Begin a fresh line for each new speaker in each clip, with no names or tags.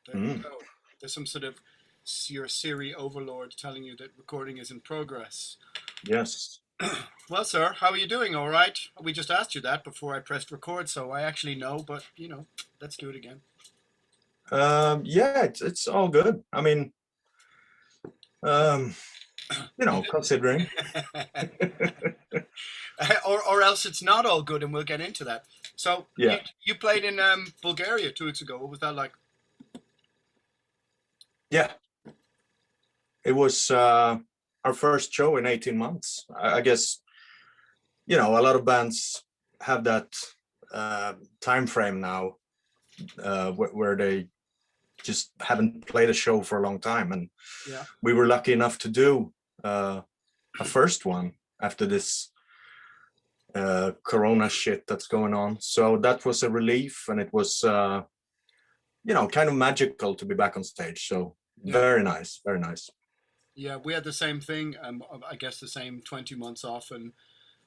There you go. There's some sort of your Siri overlord telling you that recording is in progress.
Yes.
Well, sir, how are you doing? All right. We just asked you that before I pressed record, so I actually know, but let's do it again.
Yeah, it's all good. I mean, considering.
or else it's not all good, and we'll get into that. So
Yeah.
you played in Bulgaria 2 weeks ago. What was that like?
Yeah. It was our first show in 18 months. I guess, a lot of bands have that time frame now where they just haven't played a show for a long time. And
yeah,
we were lucky enough to do a first one after this Corona shit that's going on. So that was a relief, and it was, kind of magical to be back on stage. So very nice, very nice.
Yeah, we had the same thing. I guess the same 20 months off. And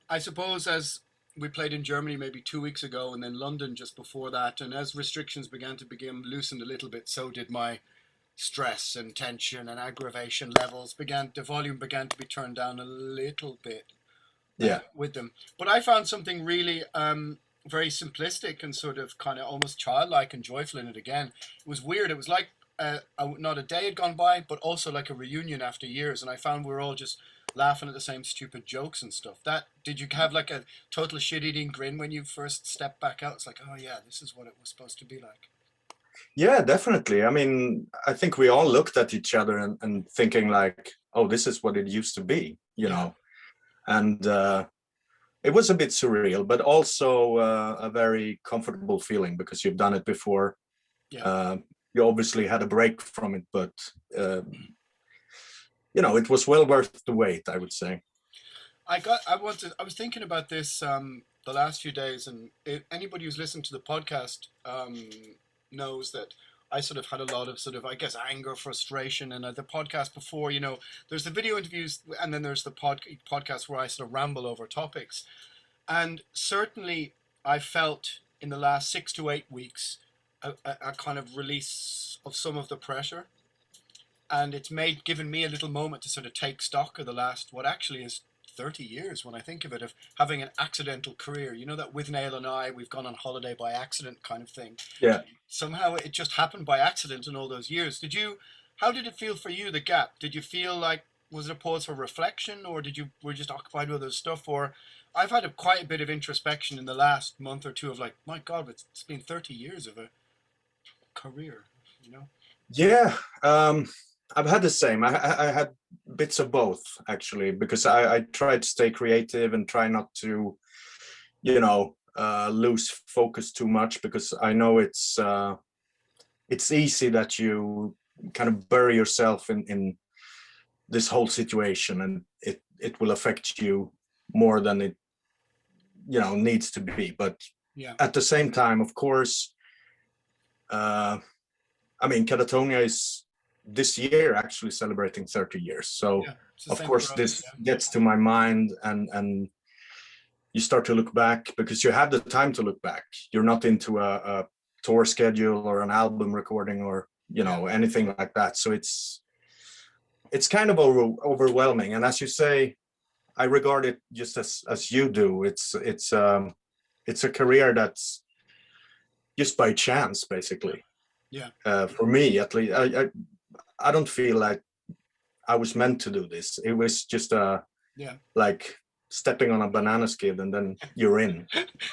I suppose as we played in Germany maybe 2 weeks ago and then London just before that. And as restrictions began to become loosened a little bit, so did my stress and tension and aggravation levels. The volume began to be turned down a little bit with them. But I found something really very simplistic and sort of kind of almost childlike and joyful in it again. It was weird. It was like not a day had gone by, but also like a reunion after years. And I found we were all just laughing at the same stupid jokes and stuff. Did you have like a total shit-eating grin when you first stepped back out? It's like, oh yeah, this is what it was supposed to be like.
Yeah, definitely. I mean, I think we all looked at each other and thinking like, oh, this is what it used to be, know. And it was a bit surreal, but also a very comfortable feeling because you've done it before.
Yeah.
You obviously had a break from it, but it was well worth the wait, I would say.
I was thinking about this the last few days, and anybody who's listened to the podcast knows that I sort of had a lot of sort of, I guess, anger, frustration, and the podcast before, there's the video interviews, and then there's the podcast where I sort of ramble over topics, and certainly I felt in the last 6 to 8 weeks a kind of release of some of the pressure, and it's given me a little moment to sort of take stock of the last, what actually is 30 years when I think of it, of having an accidental career. That with Nail and I, we've gone on holiday by accident kind of thing.
Yeah.
Somehow it just happened by accident in all those years. How did it feel for you, the gap? Did you feel like, was it a pause for reflection, or were you just occupied with other stuff? Or I've had quite a bit of introspection in the last month or two of like, my God, it's been 30 years of a career,
Yeah. I've had the same. I had bits of both, actually, because I tried to stay creative and try not to, lose focus too much, because I know it's easy that you kind of bury yourself in this whole situation, and it will affect you more than it needs to be. But at the same time, of course, I mean, Katatonia is this year actually celebrating 30 years. So of course this gets to my mind, and you start to look back because you have the time to look back. You're not into a tour schedule or an album recording or, anything like that. So it's kind of overwhelming. And as you say, I regard it just as you do. It's a career that's just by chance, basically. For me, at least, I don't feel like I was meant to do this. It was just like stepping on a banana skin and then you're in.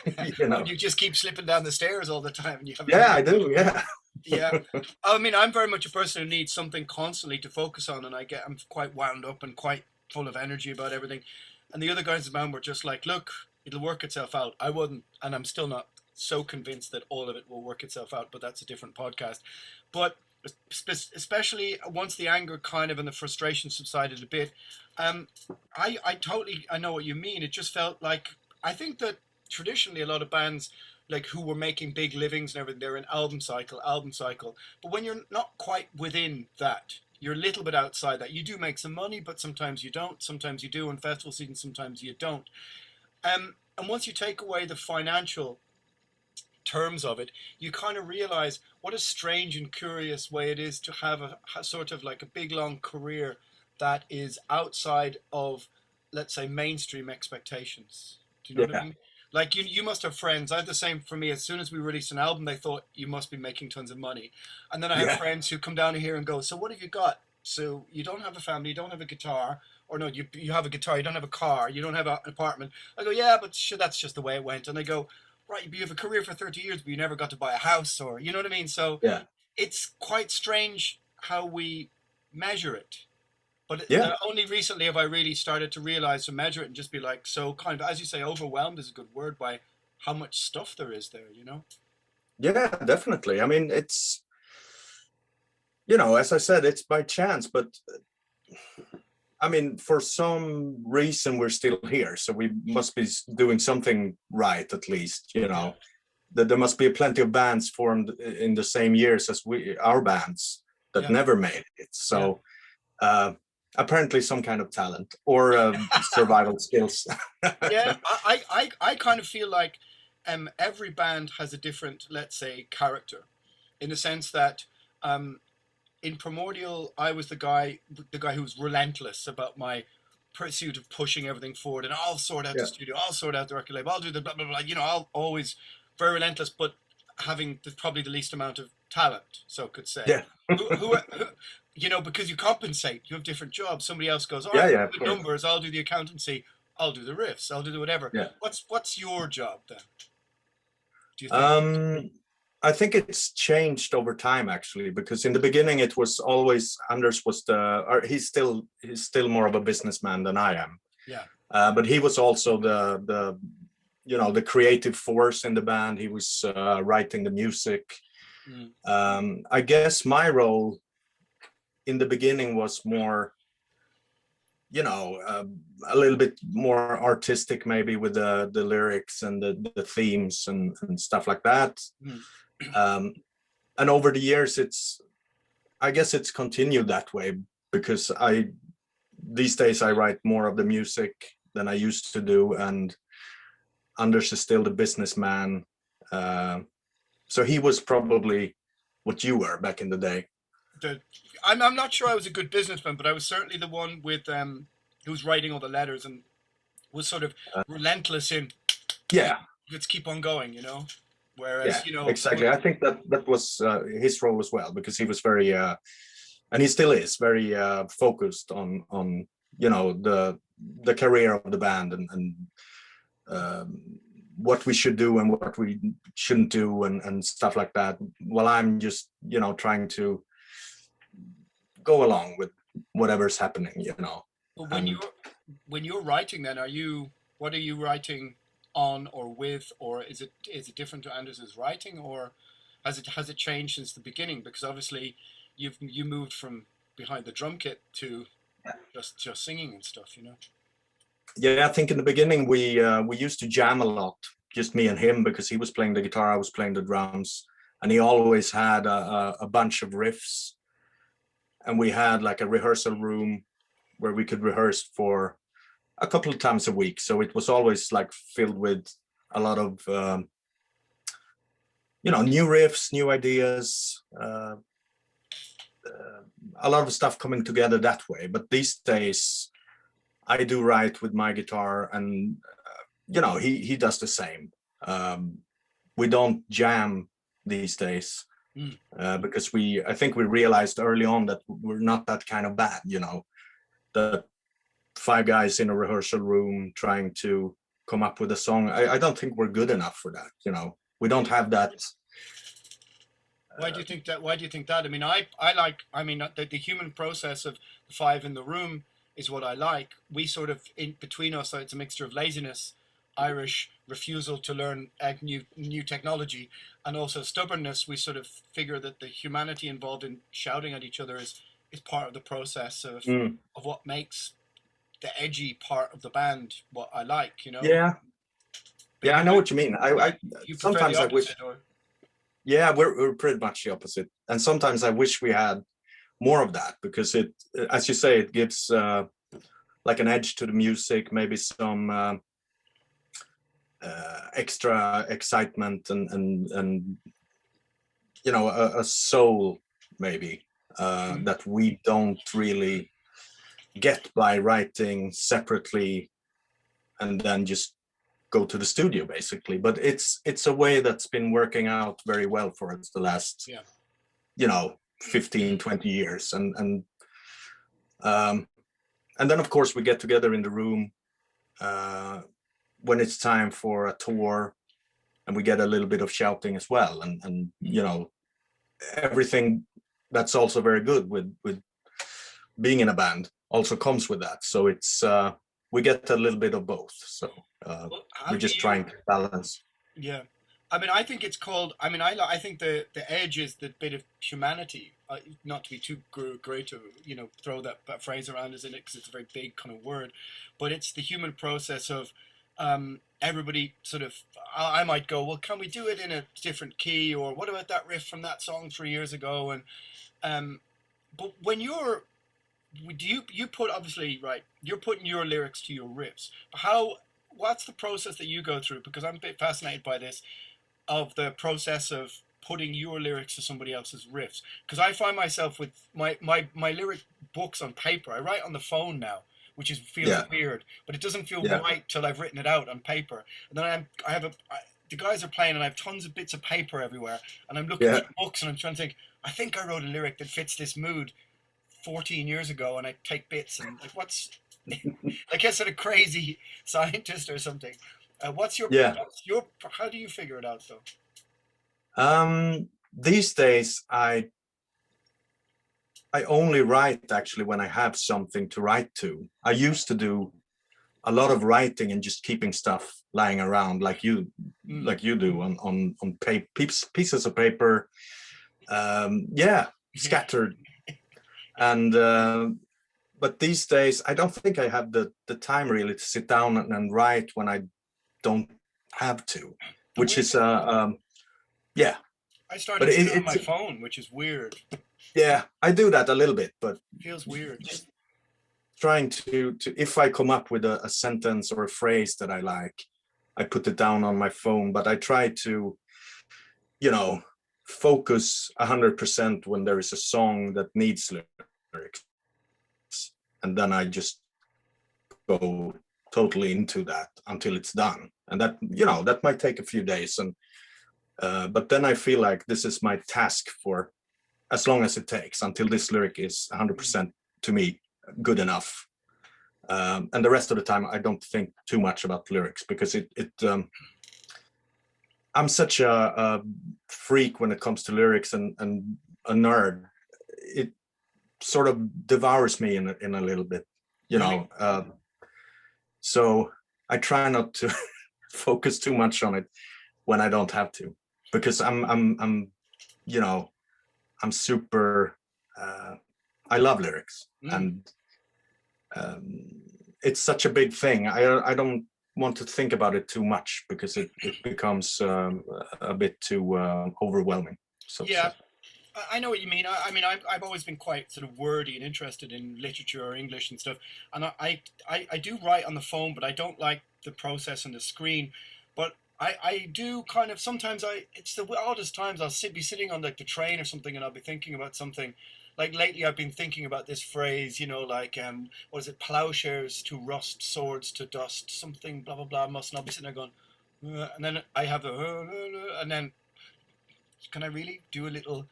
You just keep slipping down the stairs all the time. And
I do. Yeah.
Yeah. I mean, I'm very much a person who needs something constantly to focus on, and I'm quite wound up and quite full of energy about everything. And the other guys in the band were just like, look, it'll work itself out. I wouldn't, and I'm still not so convinced that all of it will work itself out, but that's a different podcast. But especially once the anger kind of and the frustration subsided a bit, I know what you mean. It just felt like, I think that traditionally a lot of bands like who were making big livings and everything, they're in album cycle. But when you're not quite within that, you're a little bit outside that. You do make some money, but sometimes you don't. Sometimes you do on festival season, sometimes you don't. And once you take away the financial terms of it, you kind of realize what a strange and curious way it is to have a sort of like a big long career that is outside of, let's say, mainstream expectations. Do you know what I mean? Like you must have friends. I have the same for me. As soon as we released an album, they thought you must be making tons of money. And then I have friends who come down here and go, so what have you got? So you don't have a family, you don't have a guitar, or no, you have a guitar, you don't have a car, you don't have an apartment. I go, yeah, but sure, that's just the way it went. And they go, right, you have a career for 30 years, but you never got to buy a house, or you know what I mean? So it's quite strange how we measure it. But only recently have I really started to realize to measure it and just be like, so kind of, as you say, overwhelmed is a good word by how much stuff there is there, you know?
Yeah, definitely. I mean, it's, you know, as I said, it's by chance, but I mean, for some reason we're still here, so we must be doing something right, at least, you know. That there must be plenty of bands formed in the same years as our bands that never made it. So apparently some kind of talent or survival skills.
I kind of feel like every band has a different, let's say, character, in the sense that in Primordial, I was the guy who was relentless about my pursuit of pushing everything forward, and I'll sort out the studio, I'll sort out the record label, I'll do the blah blah blah. You know, I'll always very relentless, but having probably the least amount of talent, so could say.
Yeah.
who, you know, because you compensate, you have different jobs. Somebody else goes, all right, do the numbers, I'll do the accountancy, I'll do the riffs, I'll do the whatever.
Yeah.
What's your job then? Do you think?
I think it's changed over time, actually, because in the beginning it was always Anders was he's still more of a businessman than I am.
Yeah.
But he was also the you know, the creative force in the band. He was writing the music. I guess my role in the beginning was more, you know, a little bit more artistic, maybe, with the lyrics and the themes and stuff like that. And over the years, I guess it's continued that way, because these days I write more of the music than I used to do, and Anders is still the businessman. So he was probably what you were back in the day.
I'm not sure I was a good businessman, but I was certainly the one with who was writing all the letters and was sort of relentless in let's keep on going, you know. Whereas you know,
exactly. I think that was his role as well, because he was very and he still is very focused on you know, the career of the band and what we should do and what we shouldn't do and stuff like that, while I'm just, you know, trying to go along with whatever's happening, you know.
But when you're writing, then what are you writing on or with, or is it different to Anders's writing, or has it changed since the beginning? Because obviously you moved from behind the drum kit to just singing and stuff, you know.
Yeah, I think in the beginning we used to jam a lot, just me and him, because he was playing the guitar, I was playing the drums, and he always had a bunch of riffs, and we had like a rehearsal room where we could rehearse for a couple of times a week. So it was always like filled with a lot of you know, new riffs, new ideas, a lot of stuff coming together that way. But these days I do write with my guitar, and you know, he does the same. We don't jam these days because I think we realized early on that we're not that kind of band, you know, that 5 guys in a rehearsal room trying to come up with a song. I don't think we're good enough for that, you know. We don't have that.
Why do you think that? I mean, I mean, the human process of the 5 in the room is what I like. We sort of, in between us, it's a mixture of laziness, Irish refusal to learn new technology, and also stubbornness. We sort of figure that the humanity involved in shouting at each other is part of the process of what makes the edgy part of the band what I like, you know.
But I know what you mean. I sometimes I wish. Yeah, we're pretty much the opposite, and sometimes I wish we had more of that, because it, as you say, it gives like an edge to the music, maybe some extra excitement and you know, a soul maybe that we don't really get by writing separately and then just go to the studio basically. But it's a way that's been working out very well for us the last, you know, 15, 20 years. And then of course we get together in the room when it's time for a tour, and we get a little bit of shouting as well, and you know, everything that's also very good with being in a band also comes with that. So it's we get a little bit of both. So we're just trying to balance.
Yeah, I mean, I think it's called. I mean, I think the edge is the bit of humanity. Not to be too great to, you know, throw that phrase around as in it, because it's a very big kind of word, but it's the human process of everybody sort of. I might go, well, can we do it in a different key, or what about that riff from that song 3 years ago? And but when you're do you put, obviously, right, you're putting your lyrics to your riffs. What's the process that you go through? Because I'm a bit fascinated by this, of the process of putting your lyrics to somebody else's riffs. Because I find myself with my lyric books on paper. I write on the phone now, which feels weird, but it doesn't feel right till I've written it out on paper. And then the guys are playing, and I have tons of bits of paper everywhere, and I'm looking through books, and I'm trying to think, I think I wrote a lyric that fits this mood 14 years ago, and I take bits and like, what's like a sort of crazy scientist or something. What's your how do you figure it out though?
These days I only write actually when I have something to write to. I used to do a lot of writing and just keeping stuff lying around like you do on pieces of paper, scattered. And but these days I don't think I have the time really to sit down and write when I don't have to, which is I
started to do it on my phone, which is weird.
Yeah, I do that a little bit, but
it feels weird.
Just trying to if I come up with a sentence or a phrase that I like, I put it down on my phone, but I try to, you know, focus 100% when there is a song that needs lyrics, and then I just go totally into that until it's done. And that, you know, that might take a few days, and but then I feel like this is my task for as long as it takes until this lyric is 100% to me good enough. And the rest of the time I don't think too much about lyrics, because I'm such a freak when it comes to lyrics, and a nerd. It sort of devours me in a little bit, you know. So I try not to focus too much on it when I don't have to, because I'm you know, I'm super I love lyrics, and it's such a big thing. I don't want to think about it too much, because it becomes a bit too overwhelming. So
I know what you mean. I mean, I've always been quite sort of wordy and interested in literature or English and stuff. And I do write on the phone, but I don't like the process on the screen. But I do kind of, sometimes it's the oddest times I'll be sitting on like the train or something, and I'll be thinking about something. Like lately I've been thinking about this phrase, you know, like, what is it? Plowshares to rust, swords to dust, something, blah, blah, blah, must not be sitting there going, and then I have and then, can I really do a little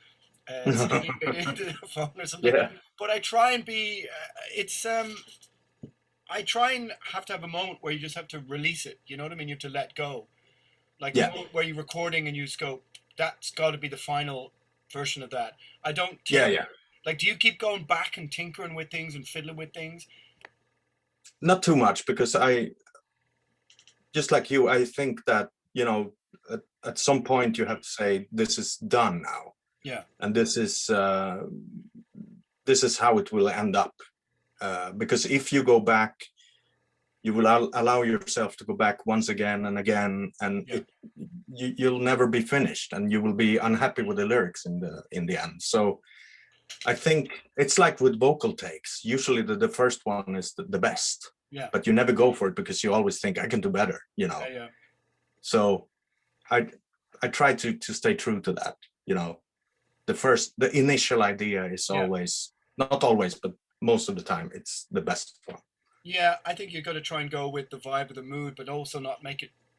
singing bit into the phone or something? But I try and be, I try and have to have a moment where you just have to release it. You know what I mean? You have to let go. Like a moment where you're recording and you just go, that's got to be the final version of that. I don't. Like, do you keep going back and tinkering with things and fiddling with things?
Not too much, because I, just like you, I think that, you know, at some point you have to say, this is done now.
Yeah.
And this is how it will end up. Because if you go back, you will allow yourself to go back once again and again, and you'll never be finished, and you will be unhappy with the lyrics in the end. So I think it's like with vocal takes. Usually the first one is the best, but you never go for it, because you always think, I can do better, you know. So I try to stay true to that. You know, the initial idea is always, not always, but most of the time, it's the best one.
Yeah, I think you've got to try and go with the vibe of the mood, but also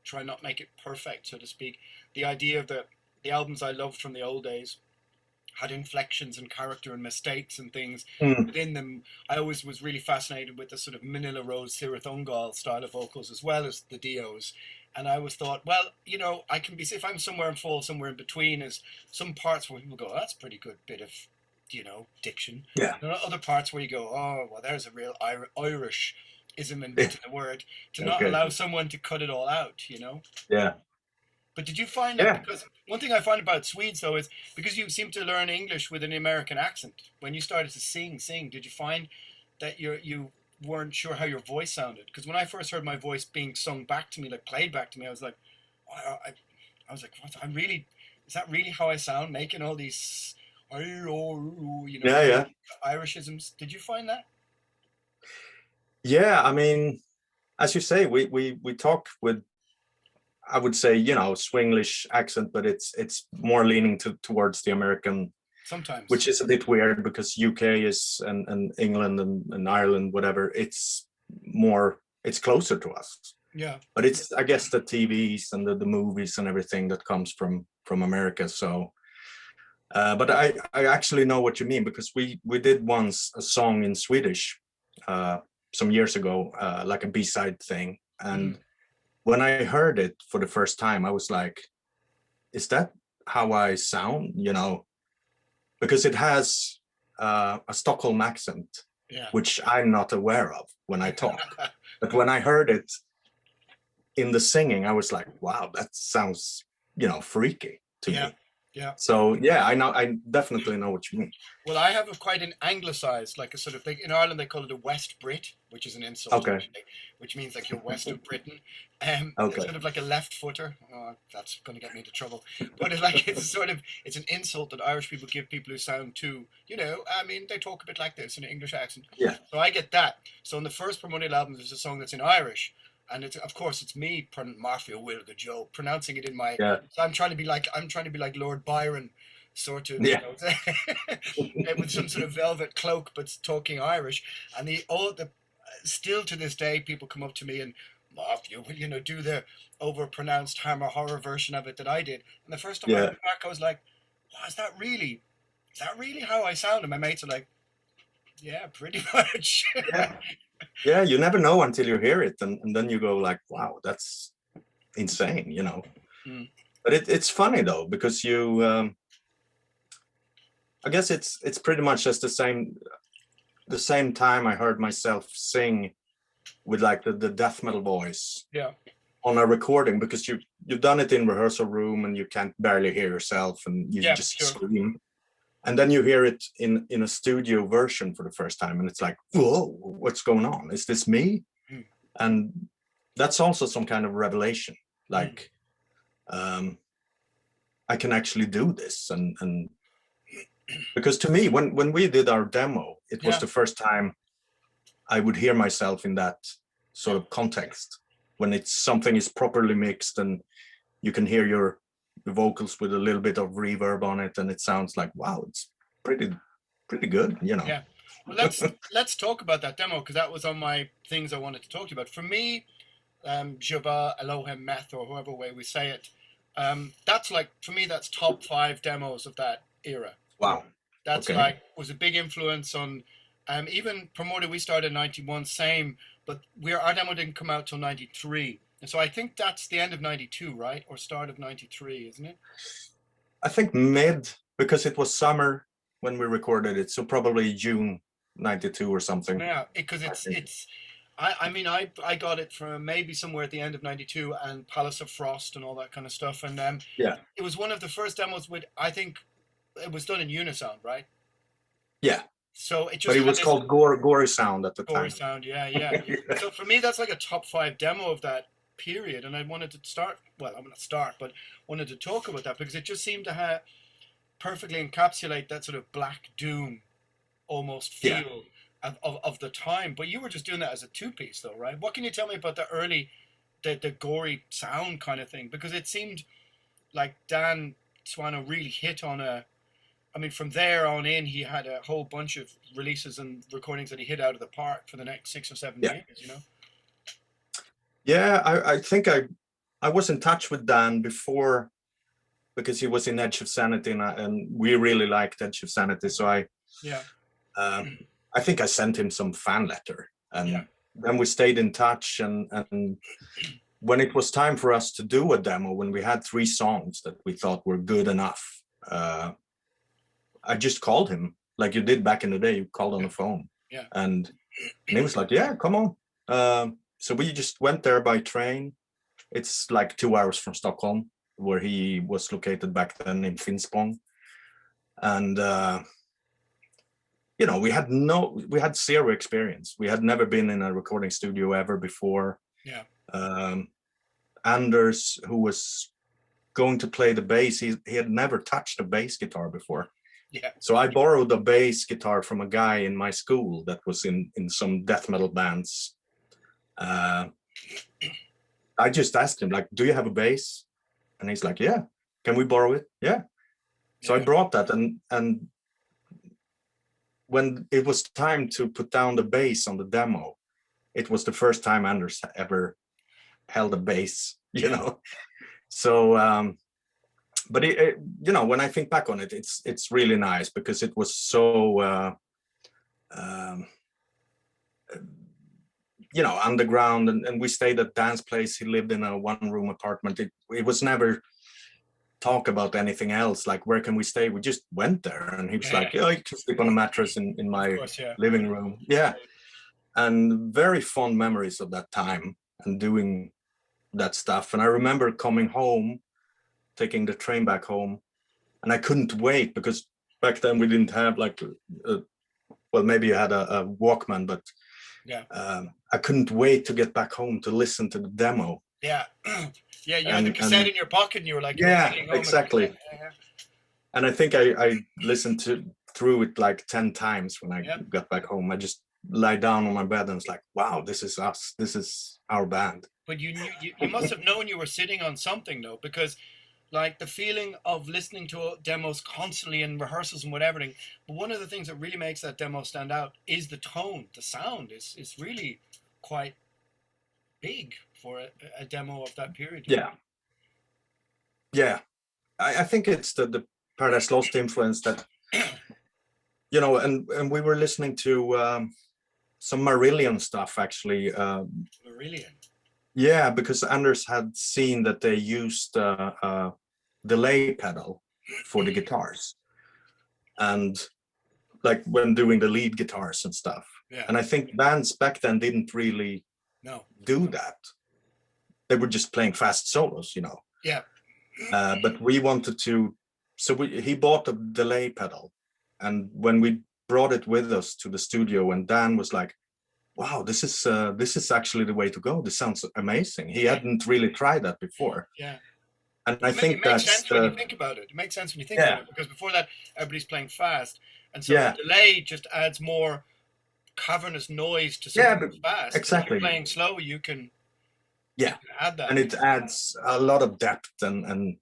try not make it perfect, so to speak. The idea of the albums I loved from the old days had inflections and character and mistakes and things within them. I always was really fascinated with the sort of Manila Rose, Sirith Ungal style of vocals as well as the Dios. And I always thought, well, you know, I can be, if I'm somewhere and fall somewhere in between, is some parts where people go, oh, that's a pretty good bit of, you know, diction.
Yeah.
There are other parts where you go, oh, well, there's a real Irish ism into the word, to not allow someone to cut it all out, you know?
Yeah.
But did you find that, because one thing I find about Swedes, though, is because you seem to learn English with an American accent, when you started to sing, did you find that you weren't sure how your voice sounded? Because when I first heard my voice being sung back to me, like played back to me, I was like, I was like, what? Is that really how I sound, making all these, you know, Irishisms? Did you find that?
Yeah, I mean, as you say, we talk with, I would say, you know, Swinglish accent, but it's more leaning towards the American
sometimes,
which is a bit weird because UK is and England and Ireland, whatever, it's closer to us.
Yeah.
But it's, I guess, the TVs and the movies and everything that comes from America. So but I actually know what you mean, because we did once a song in Swedish some years ago, like a B-side thing, and when I heard it for the first time, I was like, is that how I sound? You know, because it has a Stockholm accent, which I'm not aware of when I talk. But when I heard it in the singing, I was like, wow, that sounds, you know, freaky to me.
Yeah.
So yeah, I definitely know what you mean.
Well, I have quite an anglicized, like a sort of thing. In Ireland, they call it a West Brit, which is an insult, actually, which means like you're west of Britain. It's sort of like a left footer. Oh, that's going to get me into trouble. But it's an insult that Irish people give people who sound too, you know, I mean, they talk a bit like this in an English accent.
Yeah.
So I get that. So in the first Primordial album, there's a song that's in Irish. And it's, of course, it's me, Mafia Wilga Joe, pronouncing it in my.
Yeah.
So I'm trying to be like Lord Byron, sort of, you know, with some sort of velvet cloak, but talking Irish. And still to this day, people come up to me and, Mafia, you know, do the over-pronounced Hammer horror version of it that I did. And the first time I heard it back, I was like, wow, is that really how I sound? And my mates are like, yeah, pretty much.
Yeah, you never know until you hear it, and then you go like, wow, that's insane, you know. But it's funny though, because you I guess it's pretty much just the same time I heard myself sing with like the death metal voice on a recording, because you've done it in rehearsal room and you can't barely hear yourself and you just scream. And then you hear it in a studio version for the first time, and it's like, whoa, what's going on? Is this me? And that's also some kind of revelation. Like, I can actually do this. And because to me, when we did our demo, it was the first time I would hear myself in that sort of context, when something is properly mixed and you can hear the vocals with a little bit of reverb on it, and it sounds like, wow, it's pretty good, you know.
Yeah. Well, let's talk about that demo, because that was on my things I wanted to talk to you about. For me, Java, Elohim, Meth, or whoever way we say it, that's like, for me, that's top 5 demos of that era.
Wow.
That's was a big influence on, even Primordial. We started in 91, same, but our demo didn't come out till 93. And so I think that's the end of 92, right? Or start of 93, isn't it?
I think mid, because it was summer when we recorded it. So probably June 92 or something.
Yeah, because I mean, I got it from maybe somewhere at the end of 92 and Palace of Frost and all that kind of stuff. And it was one of the first demos I think it was done in Unisound, right?
Yeah.
So it just.
But it was called Gory Sound at the time.
Gory Sound, yeah. So for me, that's like a top 5 demo of that period, and I wanted to start. Well, I'm not start, but wanted to talk about that because it just seemed to perfectly encapsulate that sort of black doom, almost feel of the time. But you were just doing that as a 2-piece, though, right? What can you tell me about the early the gory sound kind of thing, because it seemed like Dan Swano really hit on I mean, from there on in, he had a whole bunch of releases and recordings that he hit out of the park for the next 6 or 7 years, you know?
Yeah, I think I was in touch with Dan before, because he was in Edge of Sanity, and we really liked Edge of Sanity. So I think I sent him some fan letter, and then we stayed in touch. And when it was time for us to do a demo, when we had 3 songs that we thought were good enough, I just called him like you did back in the day. You called on the phone, and he was like, "Yeah, come on." So we just went there by train. It's like 2 hours from Stockholm, where he was located back then, in Finspång. And you know, we had 0 experience. We had never been in a recording studio ever before. Anders, who was going to play the bass, he had never touched a bass guitar before. So I borrowed a bass guitar from a guy in my school that was in some death metal bands. I just asked him, like, "Do you have a bass?" And he's like, "Yeah, can we borrow it?" Yeah. So I brought that, and when it was time to put down the bass on the demo, it was the first time Anders ever held a bass, you know. So but it, you know, when I think back on it, it's really nice, because it was so you know, underground, and we stayed at Dan's place. He lived in a 1-room apartment. It was never talk about anything else, like, where can we stay? We just went there, and he was like, "Yeah, you can sleep on a mattress in my living room." And very fond memories of that time and doing that stuff. And I remember coming home, taking the train back home, and I couldn't wait, because back then we didn't have like well, maybe you had a Walkman, but I couldn't wait to get back home to listen to the demo. You
had the cassette in your pocket, and you were like,
exactly. And I think I listened through it like 10 times when I got back home. I just lie down on my bed and was like, "Wow, this is us. This is our band."
But you must have known you were sitting on something, though, because like the feeling of listening to demos constantly in rehearsals and whatever. But one of the things that really makes that demo stand out is the tone. The sound is really quite big for a demo of that period.
I think it's the Paradise Lost influence that, you know, and we were listening to some Marillion stuff, actually.
Marillion?
Yeah, because Anders had seen that they used a delay pedal for the guitars, and like when doing the lead guitars and stuff. And I think bands back then didn't really do that. They were just playing fast solos, you know. But we wanted to, so he bought a delay pedal, and when we brought it with us to the studio, and Dan was like, "Wow, this is actually the way to go. This sounds amazing." He hadn't really tried that before. And I think
it makes sense when you think about it. It makes sense when you think about it, because before that, everybody's playing fast, and so the delay just adds more cavernous noise to something that's fast.
Exactly.
If you're playing slow, you can add that,
and it adds a lot of depth and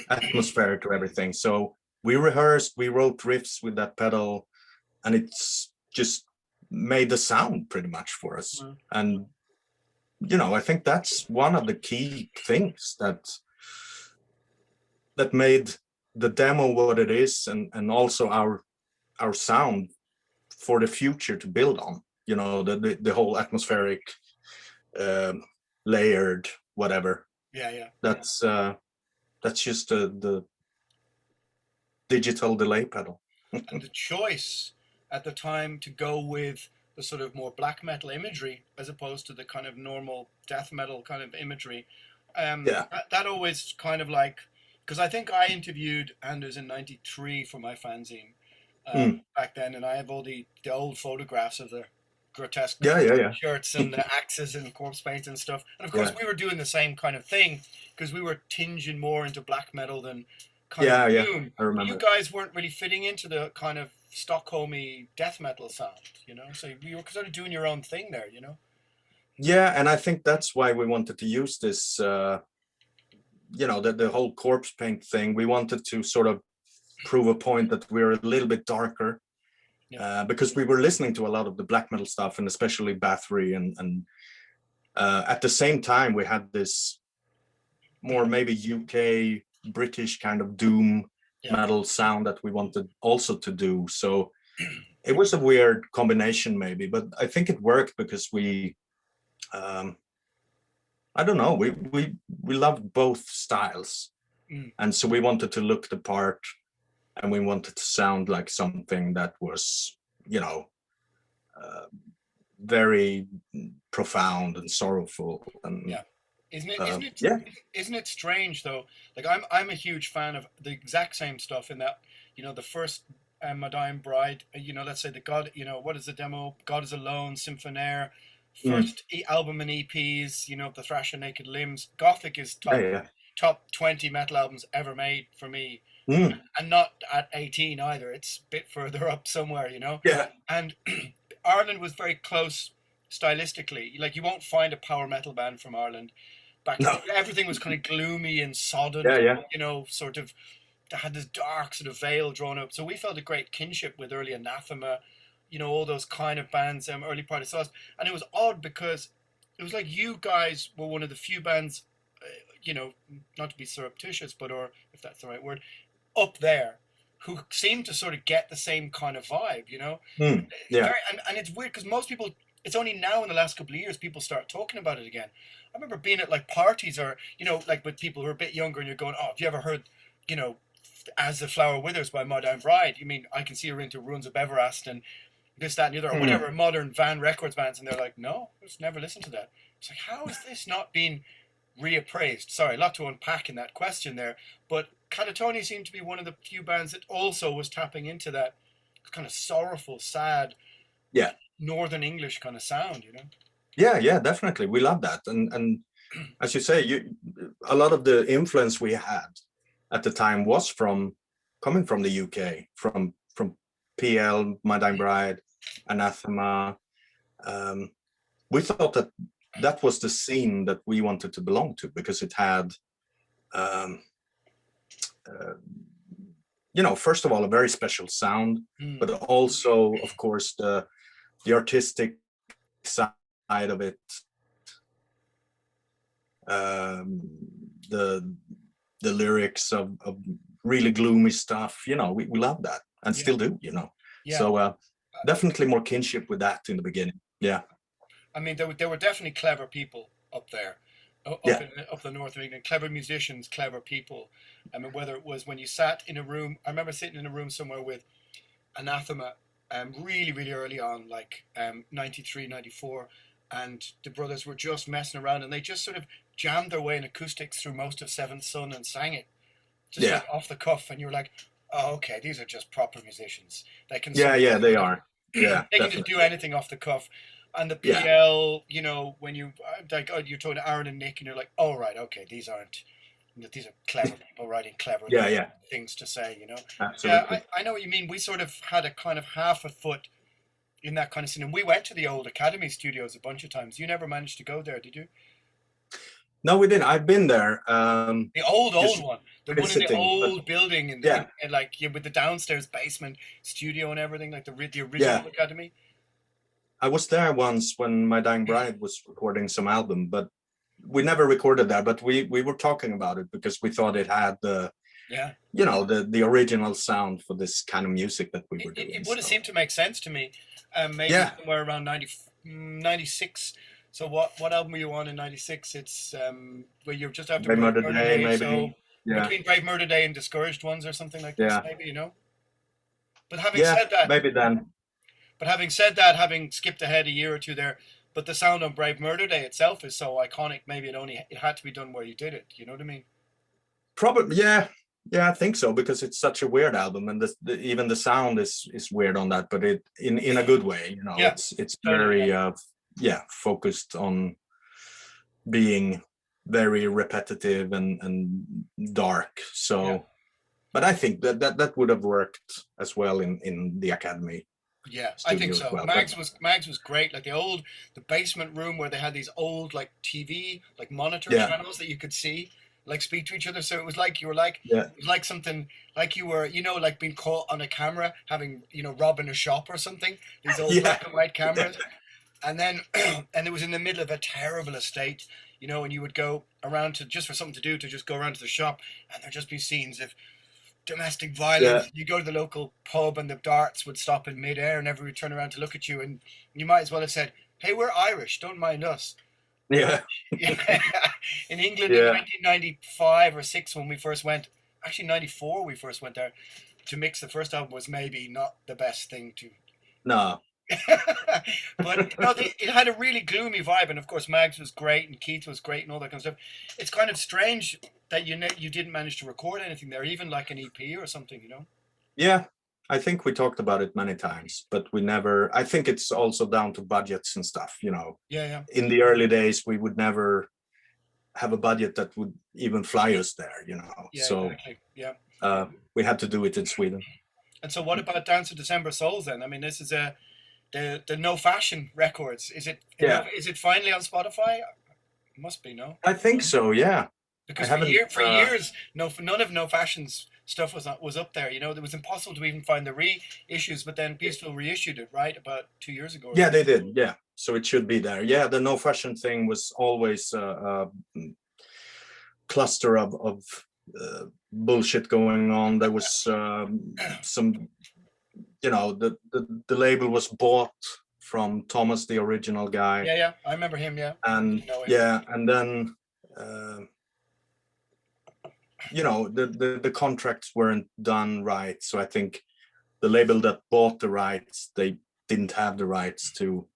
atmosphere to everything. So we rehearsed, we wrote riffs with that pedal, and it's just made the sound pretty much for us. And you know, I think that's one of the key things that made the demo what it is, and also our sound for the future to build on. You know, the whole atmospheric, layered, whatever. That's just the digital delay pedal.
And the choice at the time to go with the sort of more black metal imagery as opposed to the kind of normal death metal kind of imagery, that always kind of like, because I think I interviewed Anders in '93 for my fanzine back then, and I have all the old photographs of the grotesque shirts and the axes and corpse paint and stuff. And of course we were doing the same kind of thing, because we were tinging more into black metal than kind of doom.
I remember.
You guys weren't really fitting into the kind of Stockholmy death metal sound, you know, so you were sort of doing your own thing there, you know.
Yeah, and I think that's why we wanted to use this, the whole corpse paint thing. We wanted to sort of prove a point that we're a little bit darker, because we were listening to a lot of the black metal stuff, and especially Bathory, and at the same time we had this more maybe UK British kind of doom metal sound that we wanted also to do. So it was a weird combination maybe, but I think it worked because we I don't know, we loved both styles, and so we wanted to look the part, and we wanted to sound like something that was, very profound and sorrowful. And
isn't it strange though? Like I'm a huge fan of the exact same stuff in that, the first My Dying Bride, let's say the God, what is the demo? God is Alone, Symphonaire, first album and EPs, the Thrasher Naked Limbs. Gothic is top 20 metal albums ever made for me. And not at 18 either. It's a bit further up somewhere,
Yeah.
And Ireland was very close stylistically. Like you won't find a power metal band from Ireland. Everything was kind of gloomy and sodden, sort of had this dark sort of veil drawn up. So we felt a great kinship with early Anathema, all those kind of bands, early part of Sauce. And it was odd because it was like you guys were one of the few bands, not to be surreptitious, or if that's the right word, up there, who seemed to sort of get the same kind of vibe,
Yeah.
And it's weird because most people, it's only now in the last couple of years people start talking about it again. I remember being at like parties or, like with people who are a bit younger and you're going, oh, have you ever heard, As the Flower Withers by My Dying Bride? You mean I can see her into Ruins of Everast and this, that, and the other, or whatever modern Van Records bands, and they're like, no, just never listened to that. It's like, how is this not being reappraised? Sorry, a lot to unpack in that question there, but Katatonia seemed to be one of the few bands that also was tapping into that kind of sorrowful, sad, Northern English kind of sound,
Yeah, definitely. We love that, and as you say, a lot of the influence we had at the time was coming from the UK, from PL, My Dying Bride, Anathema. We thought that was the scene that we wanted to belong to because it had, first of all, a very special sound, but also, of course, the artistic side of it, the lyrics of really gloomy stuff. We love that and still do. So definitely more kinship with that in the beginning. Yeah.
I mean, there were definitely clever people up there, up the north of England. Clever musicians, clever people. I mean, whether it was when you sat in a room, I remember sitting in a room somewhere with Anathema, really, really early on, like 93, 94, and the brothers were just messing around, and they just sort of jammed their way in acoustics through most of Seventh Son and sang it, just like off the cuff, and you were like, oh, okay, these are just proper musicians. They can
they are. Yeah,
they can just do anything off the cuff. And the PL, when you like, you're talking to Aaron and Nick, and you're like, oh right, okay, these are clever people writing clever things to say,
Absolutely.
Yeah, I know what you mean. We sort of had a kind of half a foot in that kind of scene, and we went to the old Academy studios a bunch of times. You never managed to go there, did you?
No, we didn't. I've been there.
The old one, the one in the old building, and like with the downstairs basement studio and everything, like the original Academy.
I was there once when My Dying Bride was recording some album, but we never recorded that. But we were talking about it because we thought it had the the original sound for this kind of music that we were doing.
It would have seemed to make sense to me. Maybe somewhere around 96. So what album were you on in 96? It's where you're just after
Brave Murder Day, maybe.
So between Brave Murder Day and Discouraged Ones or something like this, maybe, But having said that,
maybe then.
But having said that, having skipped ahead a year or two there, but the sound on Brave Murder Day itself is so iconic. Maybe it had to be done where you did it. You know what I mean?
Probably, yeah, I think so, because it's such a weird album, and even the sound is weird on that, but it in a good way. It's very focused on being very repetitive and dark. So, but I think that would have worked as well in the Academy.
Yeah, I think
studio as
so.
well.
Mags was great. Like the basement room where they had these old like TV like monitor
Yeah,
channels that you could see like speak to each other. So it was like you were like
yeah,
it was like something like you were like being caught on a camera having robbing a shop or something. These old
yeah,
black and white cameras, and then and it was in the middle of a terrible estate. And you would go around to just for something to do to just go around to the shop, and there'd just be scenes of domestic
yeah,
violence. You go to the local pub and the darts would stop in midair and everyone would turn around to look at you, and you might as well have said, "Hey, we're Irish, don't mind us."
yeah,
Yeah. In England in
yeah.
1995 or 6 when we first went, actually 94 we first went there to mix the first album was maybe not the best thing to
No.
but it had a really gloomy vibe, and of course Mags was great and Keith was great and all that kind of stuff. It's kind of strange that you didn't manage to record anything there, even like an EP or something.
Yeah, I think we talked about it many times, but we never. I think it's also down to budgets and stuff.
Yeah.
In the early days, we would never have a budget that would even fly us there.
Yeah,
So
exactly. Yeah.
we had to do it in Sweden.
And so, what about Dance of December Souls then? I mean, this is the No Fashion Records.
Yeah,
Is it finally on Spotify? It must be, no?
I think so. Yeah, I
Because
haven't.
for years, none of No Fashion's stuff was up there. It was impossible to even find the reissues. But then Peaceful reissued it, right, about 2 years ago.
Yeah, they did. Yeah, so it should be there. Yeah, the No Fashion thing was always a cluster of bullshit going on. There was some, the label was bought from Thomas, the original guy.
Yeah, I remember him. Yeah,
and yeah, and then the contracts weren't done right. So I think the label that bought the rights, they didn't have the rights to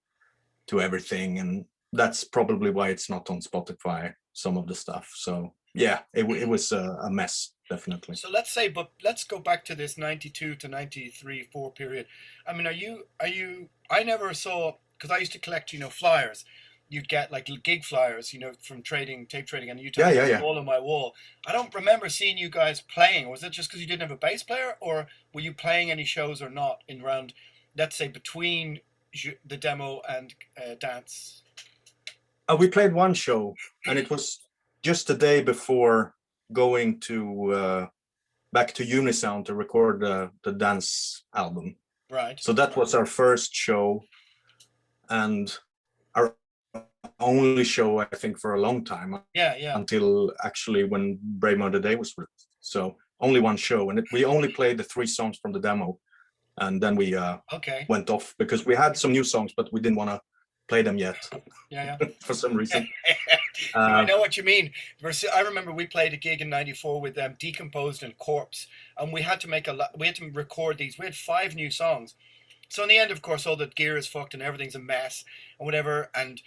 everything, and that's probably why it's not on Spotify, some of the stuff. So yeah, it was a mess, definitely.
So let's go back to this 92 to 93, 4 period. I mean, are you? I never saw, because I used to collect, flyers. You'd get like gig flyers, from tape trading, and you'd have
Yeah.
all on my wall. I don't remember seeing you guys playing. Was it just because you didn't have a bass player, or were you playing any shows or not in round, let's say, between the demo and Dance?
We played one show, and it was just the day before going to back to Unisound to record the Dance album.
Right.
So that was our first show, and our only show, I think, for a long time.
Yeah.
Until actually when Brave Mother Day was released. So only one show, and we only played the 3 songs from the demo, and then we went off because we had some new songs, but we didn't want to play them yet.
Yeah.
For some reason.
I know what you mean. I remember we played a gig in '94 with Decomposed and Corpse, and we had to record these. We had 5 new songs. So in the end, of course, all the gear is fucked and everything's a mess and whatever. And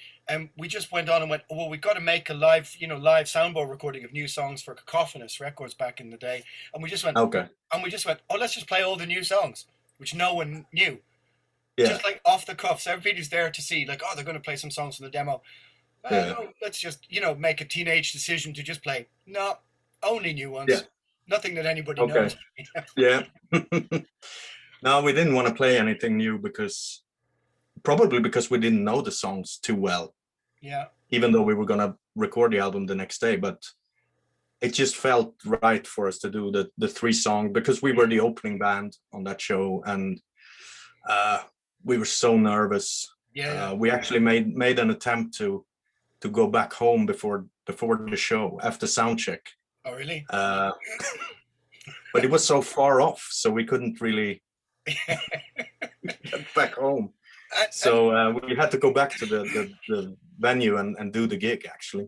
we just went on and went, well, we've got to make a live soundboard recording of new songs for Cacophonous Records back in the day. And we just went,
okay.
And we just went, oh, let's just play all the new songs, which no one knew.
Yeah.
Just like off the cuff. So everybody's there to see, like, oh, they're going to play some songs from the demo. No, let's just, make a teenage decision to just play. No, only new ones.
Yeah.
Nothing that anybody knows.
Yeah. No, we didn't want to play anything new probably because we didn't know the songs too well.
Yeah.
Even though we were going to record the album the next day, but it just felt right for us to do the 3 songs because we were the opening band on that show, and we were so nervous.
Yeah.
We actually made an attempt to go back home before the show after sound check.
Oh, really?
But it was so far off, so we couldn't really get back home. So we had to go back to the venue and do the gig, actually.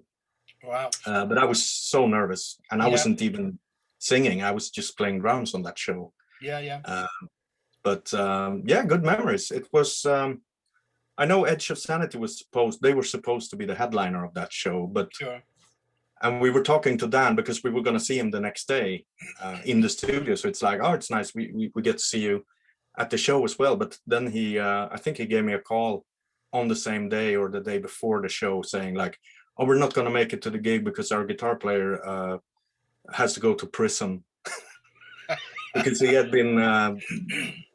Wow.
But I was so nervous, and I wasn't even singing. I was just playing drums on that show.
Yeah.
But good memories. It was. I know Edge of Sanity they were supposed to be the headliner of that show, but
sure.
And we were talking to Dan because we were going to see him the next day in the studio. So it's like, oh, it's nice. We get to see you at the show as well. But then I think he gave me a call on the same day or the day before the show saying like, oh, we're not going to make it to the gig because our guitar player has to go to prison. because he had been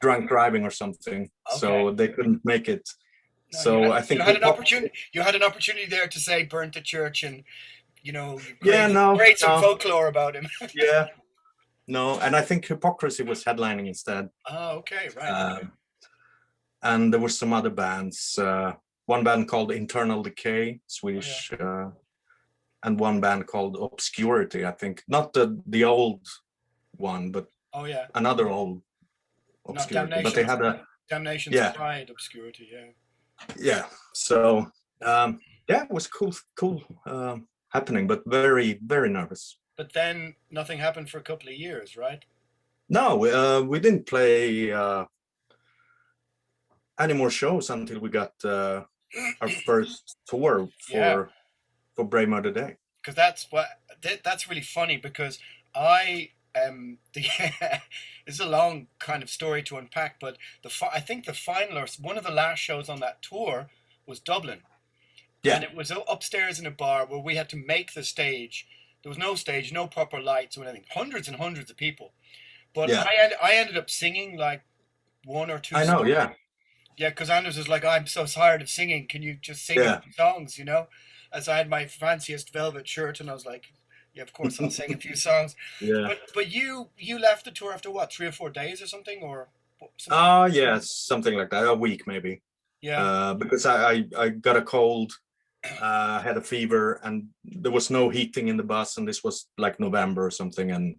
drunk driving or something, so they couldn't make it.
No,
so I think
you had an opportunity. You had an opportunity there to say burnt the church, and you create some folklore about him.
Yeah, no, and I think Hypocrisy was headlining instead.
Oh, okay, right. Okay.
And there were some other bands. One band called Internal Decay, Swedish, and one band called Obscurity. I think not the old one, but another old Obscurity. But they had a
Damnation's Pride Obscurity.
Yeah. So it was cool happening, but very, very nervous.
But then nothing happened for a couple of years, right?
No, we didn't play any more shows until we got our first tour for Brave Murder Day.
Because that's really funny, because it's a long kind of story to unpack, but I think the final, or one of the last shows on that tour, was Dublin. Yeah. And it was upstairs in a bar where we had to make the stage. There was no stage, no proper lights or anything. Hundreds and hundreds of people. But I ended up singing like one or two songs.
I know, yeah.
Yeah, because Anders was like, I'm so tired of singing. Can you just sing a few songs, As I had my fanciest velvet shirt, and I was like, yeah, of course I'll sing a few songs.
Yeah.
But you left the tour after what, 3 or 4 days or something, or?
Yeah, something like that. A week maybe.
Yeah.
Because I got a cold, had a fever, and there was no heating in the bus, and this was like November or something, and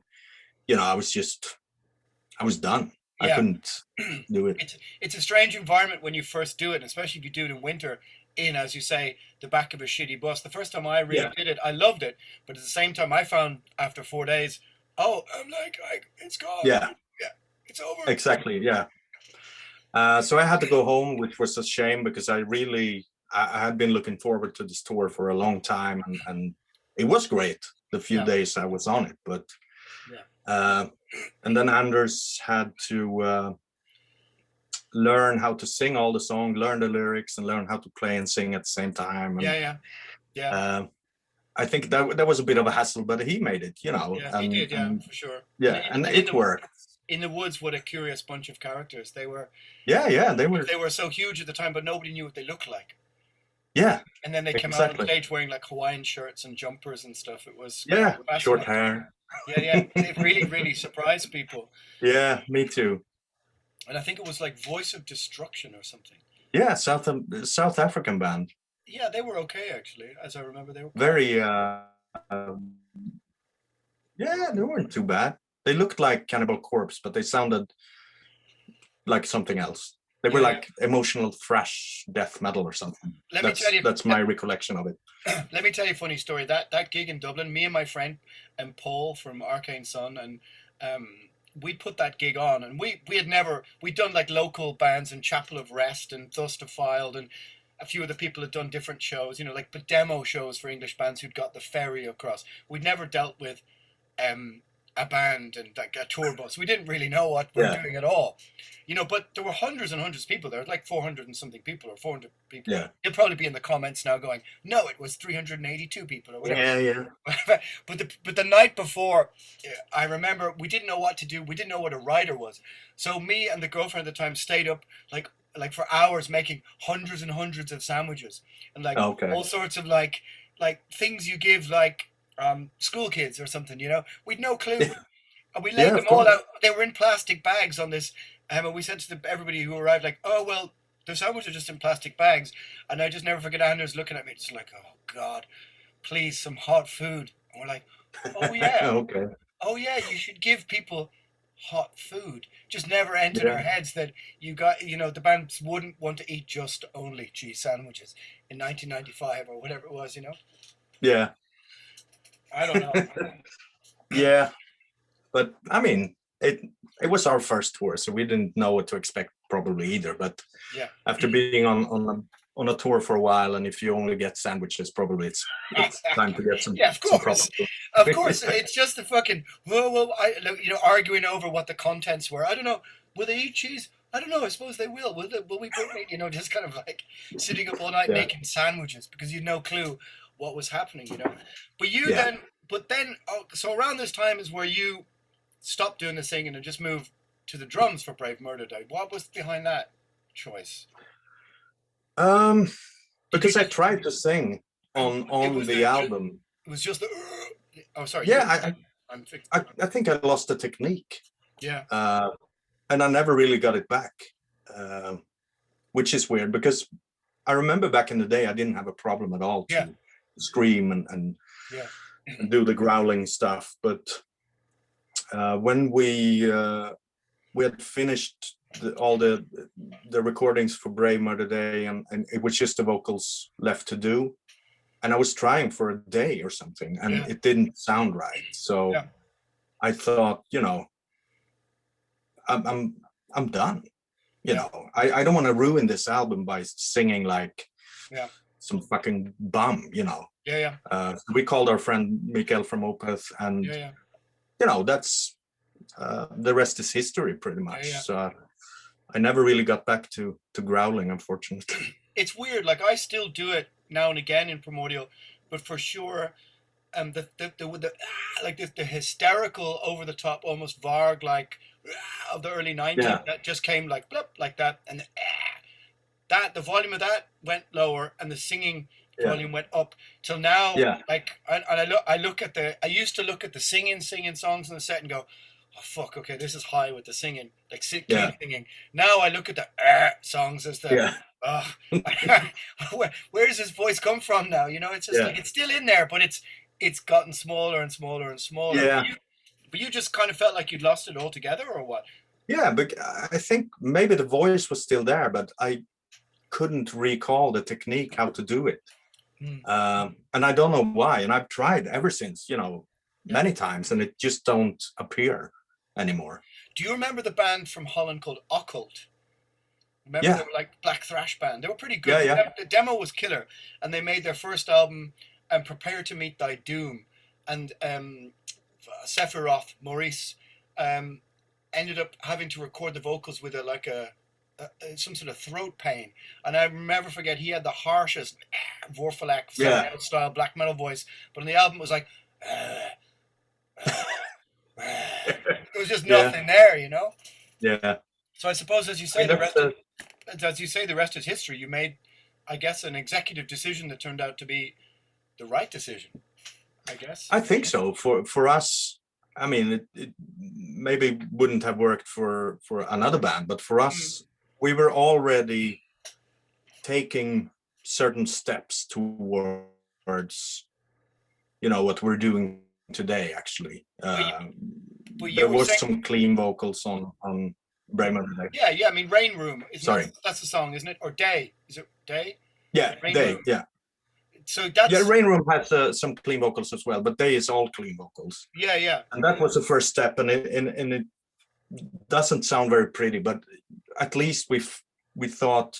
I was done. I couldn't do it.
It's a strange environment when you first do it, and especially if you do it in winter, in, as you say, the back of a shitty bus. The first time I really did it, I loved it, but at the same time, I found after 4 days, I'm like, it's gone.
Yeah,
it's over.
Exactly. Yeah. So I had to go home, which was a shame, because I had been looking forward to this tour for a long time, and it was great the few days I was on it, but and then Anders had to learn how to sing all the songs, learn the lyrics, and learn how to play and sing at the same time. And,
yeah.
I think that was a bit of a hassle, but he made it,
Yeah, he did, for sure.
Yeah, and it worked.
In the Woods, what a curious bunch of characters they were.
They
were so huge at the time, but nobody knew what they looked like.
Yeah.
And then they came out on stage wearing like Hawaiian shirts and jumpers and stuff. It was
short hair.
Yeah. They really, really surprised people.
Yeah, me too.
And I think it was like Voice of Destruction or something.
Yeah, South African band.
Yeah, they were okay actually, as I remember. They were
very. They weren't too bad. They looked like Cannibal Corpse, but they sounded like something else. They were like emotional thrash death metal or something. That's my recollection of it.
Let me tell you a funny story. That gig in Dublin, me and my friend and Paul from Arcane Sun, and we put that gig on, and we'd done like local bands in Chapel of Rest and Thus Defiled, and a few of the people had done different shows, like demo shows for English bands who'd got the ferry across. We'd never dealt with a band and like a tour bus. We didn't really know what we were doing at all, but there were hundreds and hundreds of people there, like 400 and something people, or 400 people.
Yeah.
You'll probably be in the comments now going, no, it was 382 people or whatever.
Yeah.
But the night before, I remember we didn't know what to do. We didn't know what a rider was. So me and the girlfriend at the time stayed up like for hours making hundreds and hundreds of sandwiches and like all sorts of like things you give like school kids or something, we'd no clue. And we laid them all out. They were in plastic bags on this, and we said to everybody who arrived, like, oh well, the sandwiches are just in plastic bags. And I just never forget Anders looking at me just like, oh God, please, some hot food. And we're like, oh yeah. Oh yeah, you should give people hot food. Just never entered our heads that the bands wouldn't want to eat just only cheese sandwiches in 1995 or whatever it was,
Yeah.
I don't know.
Yeah, but I mean, it was our first tour, so we didn't know what to expect probably either. But after being on a tour for a while, and if you only get sandwiches, probably it's time to get some.
Yeah, of course, of course. It's just the fucking arguing over what the contents were. I don't know. Will they eat cheese? I don't know. I suppose they will. Will we put just kind of like sitting up all night making sandwiches because you had no clue what was happening, But then so around this time is where you stop doing the singing and just move to the drums for Brave Murder Day? What was behind that choice?
Because I tried to sing on the album.
It was just the. Oh, sorry.
Yeah, I think I lost the technique.
Yeah.
And I never really got it back, which is weird because I remember back in the day I didn't have a problem at all to scream and do the growling stuff. But when we had finished all the recordings for Brave Murder Day, and it was just the vocals left to do, and I was trying for a day or something, and it didn't sound right. So I thought, you know, I'm done. You know, I don't want to ruin this album by singing like some fucking bum, you know. We called our friend Mikael from Opeth, and you know, that's the rest is history pretty much. So I never really got back to growling, unfortunately.
It's weird. Like I still do it now and again in Primordial, but for sure, the hysterical, over the top, almost Varg like of the early 90s that just came like blip like that, and that the volume of that went lower and the singing volume went up till now. Like I look at I used to look at the singing songs in the set and go, oh fuck, okay, this is high with the singing, like singing. Now I look at the songs as the where does his voice come from now? You know, it's just like it's still in there, but it's gotten smaller and smaller and smaller. But you just kind of felt like you'd lost it altogether, or what?
Yeah, but I think maybe the voice was still there, but I couldn't recall the technique how to do it. And I don't know why. And I've tried ever since, you know, many times, and it just don't appear anymore.
Do you remember the band from Holland called Occult? Remember they were like black thrash band. They were pretty good. The demo was killer, and they made their first album, Prepare to Meet Thy Doom, and Sephiroth Maurice ended up having to record the vocals with some sort of throat pain, and I never forget he had the harshest Vorfalak style black metal voice, but on the album it was like there was just nothing there, you know. So I suppose, as you say, the rest is history. You made, I guess, an executive decision that turned out to be the right decision, I guess.
I think so. For us, I mean, it maybe wouldn't have worked for another band, but for us, we were already taking certain steps towards, you know, what we're doing today. Actually, there was some clean vocals on Brave Murder Day.
Yeah. I mean, Rain Room. That's the song, isn't it? Or Day? Is it Day?
Yeah, Day. Yeah.
So that's
Rain Room has some clean vocals as well, but Day is all clean vocals.
Yeah.
And that was the first step, and it doesn't sound very pretty, but at least we thought,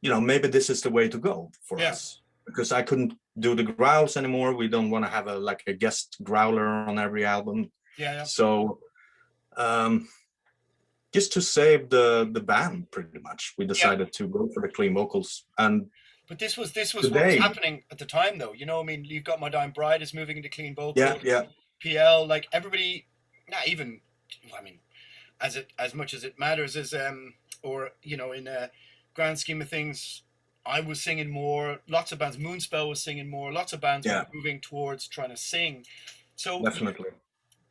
you know, maybe this is the way to go for us, because I couldn't do the growls anymore. We don't want to have a guest growler on every album. So just to save the band, pretty much, we decided to go for the clean vocals.
But this was what was happening at the time, though. You know, I mean, You've Got My Dime Bride is moving into clean vocals. PL, like everybody, not even, I mean, as much as it matters as or you know, in a grand scheme of things, I was singing more. Lots of bands, Moonspell was singing more. Lots of bands were moving towards trying to sing. So
definitely.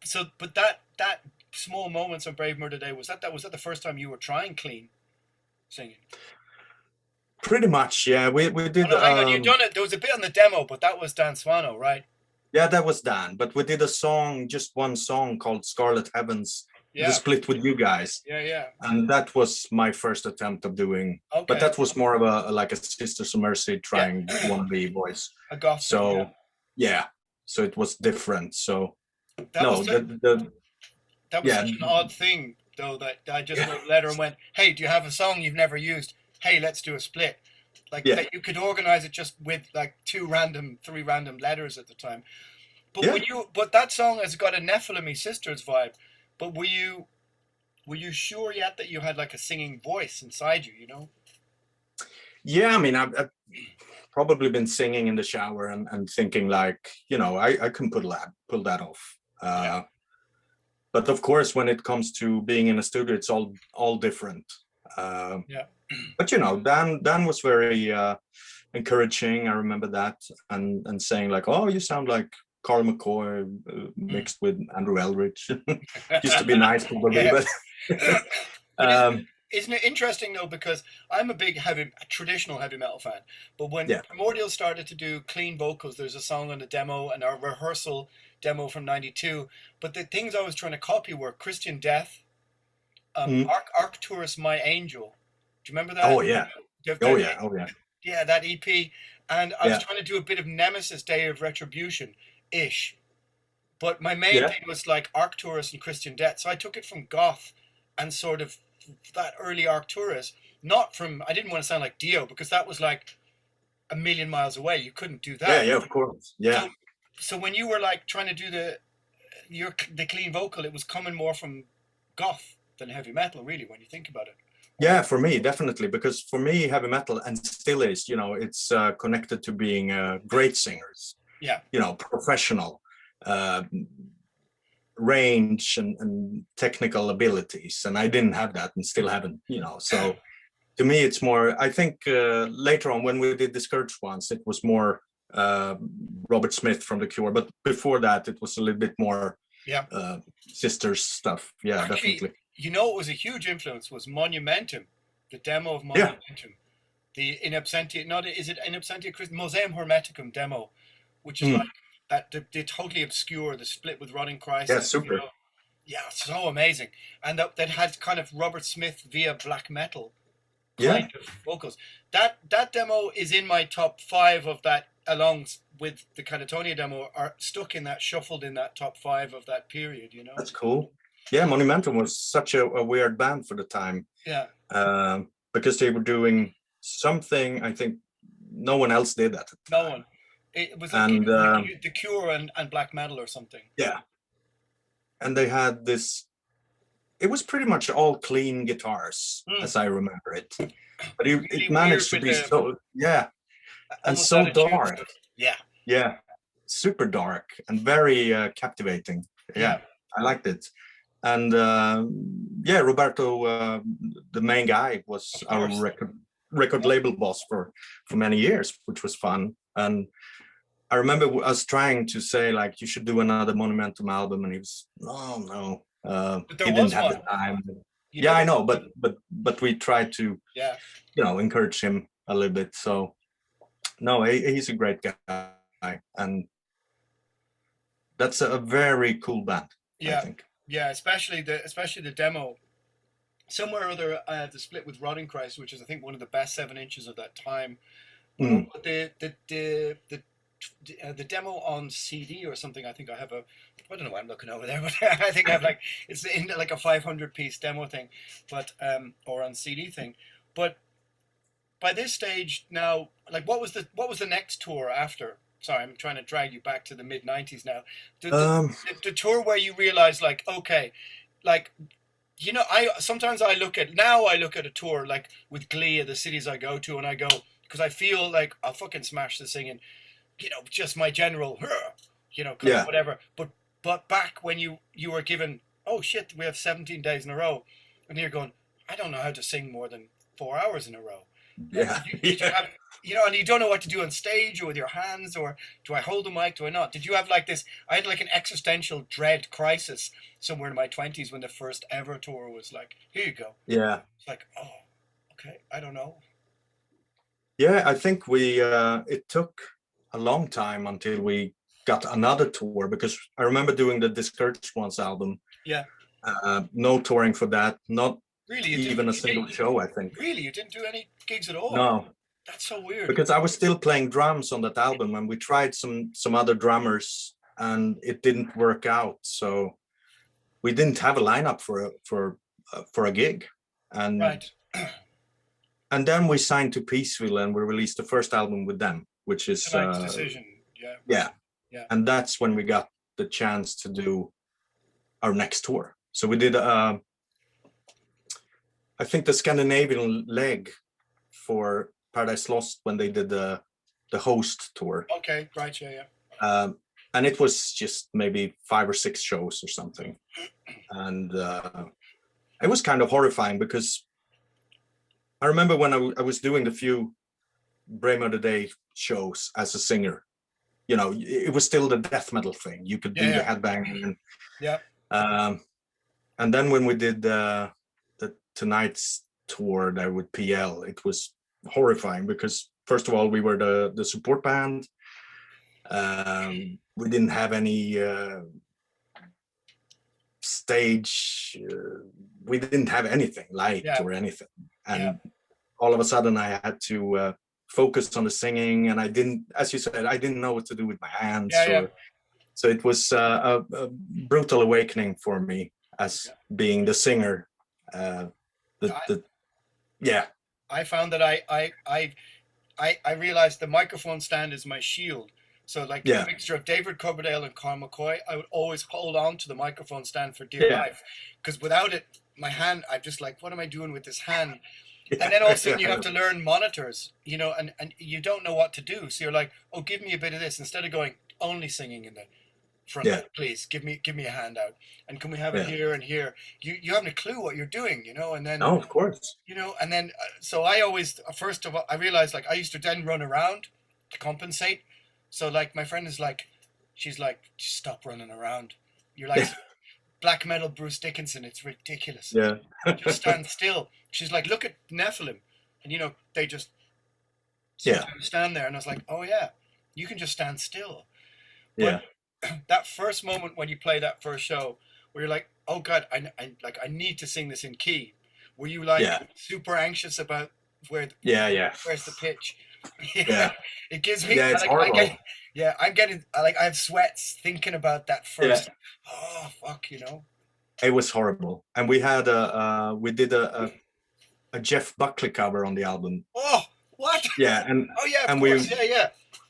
So, but that small moments on Brave Murder Day, was that the first time you were trying clean singing?
Pretty much, yeah. We did.
Oh, no, hang on, you done it. There was a bit on the demo, but that was Dan Swano, right?
Yeah, that was Dan. But we did a song, just one song called Scarlet Heavens. The split with you guys.
Yeah.
And that was my first attempt of doing. Okay. But that was more of a Sisters of Mercy trying wannabe voice.
A gospel.
So so it was different. So
that was such an odd thing, though, that I just wrote a letter and went, "Hey, do you have a song you've never used? Hey, let's do a split." Like that you could organize it just with like 3 random letters at the time. But but that song has got a Nephilim Sisters vibe. But were you sure yet that you had like a singing voice inside you, you know?
Yeah, I mean, I've probably been singing in the shower and thinking like, you know, I can pull that off. But of course, when it comes to being in a studio, it's all different. But you know, Dan was very encouraging. I remember that, and saying like, "Oh, you sound like Carl McCoy mixed with Andrew Eldridge." Used to be nice, probably, but.
Isn't it interesting though? Because I'm a big traditional heavy metal fan, but when Primordial started to do clean vocals, there's a song on the demo and our rehearsal demo from '92. But the things I was trying to copy were Christian Death, Arcturus, My Angel. Do you remember that?
Oh yeah. Oh yeah.
Yeah, that EP. And I was trying to do a bit of Nemesis, Day of Retribution-ish. But my main thing was like Arcturus and Christian Death. So I took it from goth and sort of that early Arcturus. Not from, I didn't want to sound like Dio, because that was like a million miles away. You couldn't do that.
Yeah, of course. Yeah.
So when you were like trying to do the clean vocal, it was coming more from goth than heavy metal, really, when you think about it.
Yeah, for me, definitely, because for me, heavy metal, and still is, you know, it's connected to being great singers.
Yeah.
You know, professional, range and technical abilities, and I didn't have that, and still haven't, you know. So to me, it's more. I think later on when we did the Scourge ones, it was more Robert Smith from The Cure, but before that, it was a little bit more Sisters stuff. Yeah, actually, definitely.
You know, what was a huge influence was Monumentum, the demo of Monumentum, the In Absentia, is it In Absentia Museum Hermeticum demo, which is like that, the totally obscure, the split with Rotting Christ.
Yeah, super.
You know? Yeah, so amazing. And that had kind of Robert Smith via black metal kind of vocals. That demo is in my top 5 of that, along with the Katatonia demo, are stuck in that, shuffled in that top 5 of that period, you know?
That's cool. Yeah, Monumentum was such a weird band for the time.
Yeah.
Because they were doing something I think no one else did at the time.
No one. It was like The Cure and black metal or something.
Yeah. And they had this, it was pretty much all clean guitars, as I remember it. But it managed to be so, and so dark. Yeah. Super dark and very captivating. Yeah. I liked it. And Roberto, the main guy, was our record label boss for many years, which was fun. And I remember us trying to say like, you should do another Monumentum album, and he was, no, he didn't have the time. I know, but we tried to, you know, encourage him a little bit. So no, he's a great guy, and that's a very cool band. I think.
Yeah, especially the demo. Somewhere or other, the split with Rotting Christ, which is I think one of the best 7-inches of that time. The demo on CD or something. I think I have I don't know why I'm looking over there, but I think I have like, it's in like a 500-piece demo thing, but or on CD thing. But by this stage now, like what was the next tour after? Sorry, I'm trying to drag you back to the mid-90s now. The tour where you realize, like, okay, like, you know, sometimes I look at a tour like with Glee of the cities I go to, and I go, because I feel like I'll fucking smash the singing, you know, just my general, you know, whatever. But back when you were given, oh shit, we have 17 days in a row, and you're going, I don't know how to sing more than 4 hours in a row.
Yeah.
Did you have, you know, and you don't know what to do on stage or with your hands, or do I hold the mic, do I not? Did you have like this? I had like an existential dread crisis somewhere in my 20s when the first ever tour was like, here you go.
Yeah.
It's like, oh, okay, I don't know.
Yeah, I think it took a long time until we got another tour, because I remember doing the Discouraged Ones album.
Yeah.
No touring for that, not
really
even a single show, I think.
Really? You didn't do any gigs at all?
No.
That's so weird.
Because I was still playing drums on that album, and we tried some other drummers, and it didn't work out. So we didn't have a lineup for a gig. And
right.
And then we signed to Peaceville, and we released the first album with them, which is
Tonight's Decision.
Yeah. And that's when we got the chance to do our next tour. So we did I think the Scandinavian leg for Paradise Lost when they did the host tour.
Okay, right, yeah.
And it was just maybe 5 or 6 shows or something. And it was kind of horrifying because I remember when I was doing the few Brame of the Day shows as a singer, you know, it was still the death metal thing. You could do the headbanging. And,
yeah.
And then when we did the Tonight's tour there with PL, it was horrifying because first of all, we were the support band. We didn't have any stage. We didn't have anything, light or anything. And all of a sudden I had to focus on the singing, and I didn't, as you said, I didn't know what to do with my hands. So it was a brutal awakening for me as being the singer. I
found that I realized the microphone stand is my shield. So like a mixture of David Coverdale and Carl McCoy, I would always hold on to the microphone stand for dear life, because without it, my hand, I'm just like, what am I doing with this hand? And then all of a sudden you have to learn monitors, you know, and you don't know what to do. So you're like, oh, give me a bit of this, instead of going only singing in the front. Please give me a handout, and can we have it here and here? You haven't a clue what you're doing, you know. And then
of course,
you know, and then so I always, first of all, I realized, like, I used to then run around to compensate. So like my friend is like, she's like, just stop running around, you're like black metal Bruce Dickinson, it's ridiculous. Just stand still. She's like, look at Nephilim, and you know, they just stand there. And I was like, oh yeah, you can just stand still. But that first moment when you play that first show, where you're like, oh god, I need to sing this in key. Were you like super anxious about where's the pitch? It gives me
it's horrible.
I'm getting I have sweats thinking about that first. Oh fuck, you know.
It was horrible. And we had we did a Jeff Buckley cover on the album.
Oh, what?
And
of course.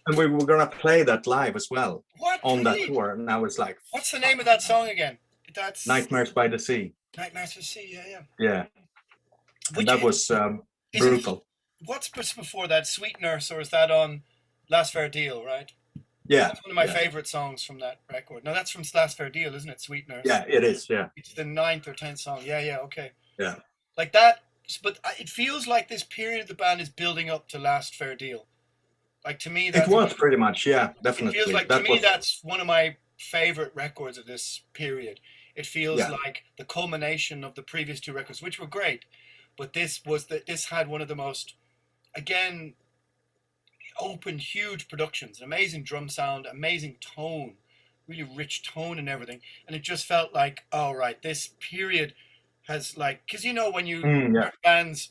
And we were gonna play that live as well.
What?
On that tour. And I was like,
what's the name of that song again? That's
Nightmares by the Sea.
Nightmares by the Sea,
And that was brutal.
What's before that? Sweet Nurse, or is that on Last Fair Deal, right?
Yeah.
That's one of my favorite songs from that record. No, that's from Last Fair Deal, isn't it? Sweet Nurse.
Yeah, it is,
It's the 9th or 10th song. Okay.
Yeah.
Like that, but it feels like this period of the band is building up to Last Fair Deal. Like, to me,
it was pretty much, definitely.
It feels like, to me, that's one of my favorite records of this period. It feels like the culmination of the previous two records, which were great, but this had one of the most, again, open, huge productions, an amazing drum sound, amazing tone, really rich tone and everything. And it just felt like, oh, right, this period has, like, because you know, when you bands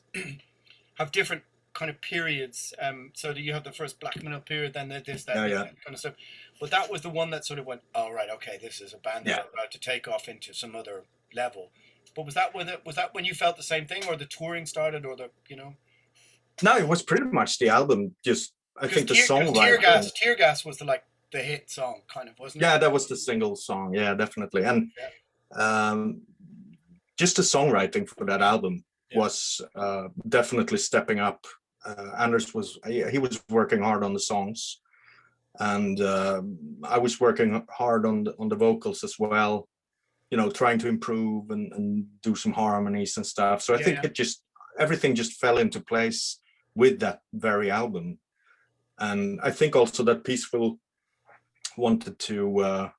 have different kind of periods, so that you have the first black metal period, then there's this, that, that kind of stuff. But that was the one that sort of went, oh, right, okay, this is a band that's about to take off into some other level. But was that when you felt the same thing, or the touring started, or the, you know?
No, it was pretty much the album. Just, I think the song.
Tear Gas was the hit song, kind of, wasn't it?
Yeah, that was the single song. Yeah, definitely. And just the songwriting for that album was definitely stepping up. Anders was working hard on the songs, and I was working hard on the vocals as well. You know, trying to improve and do some harmonies and stuff. So I think everything just fell into place with that very album. And I think also that Peaceful wanted to,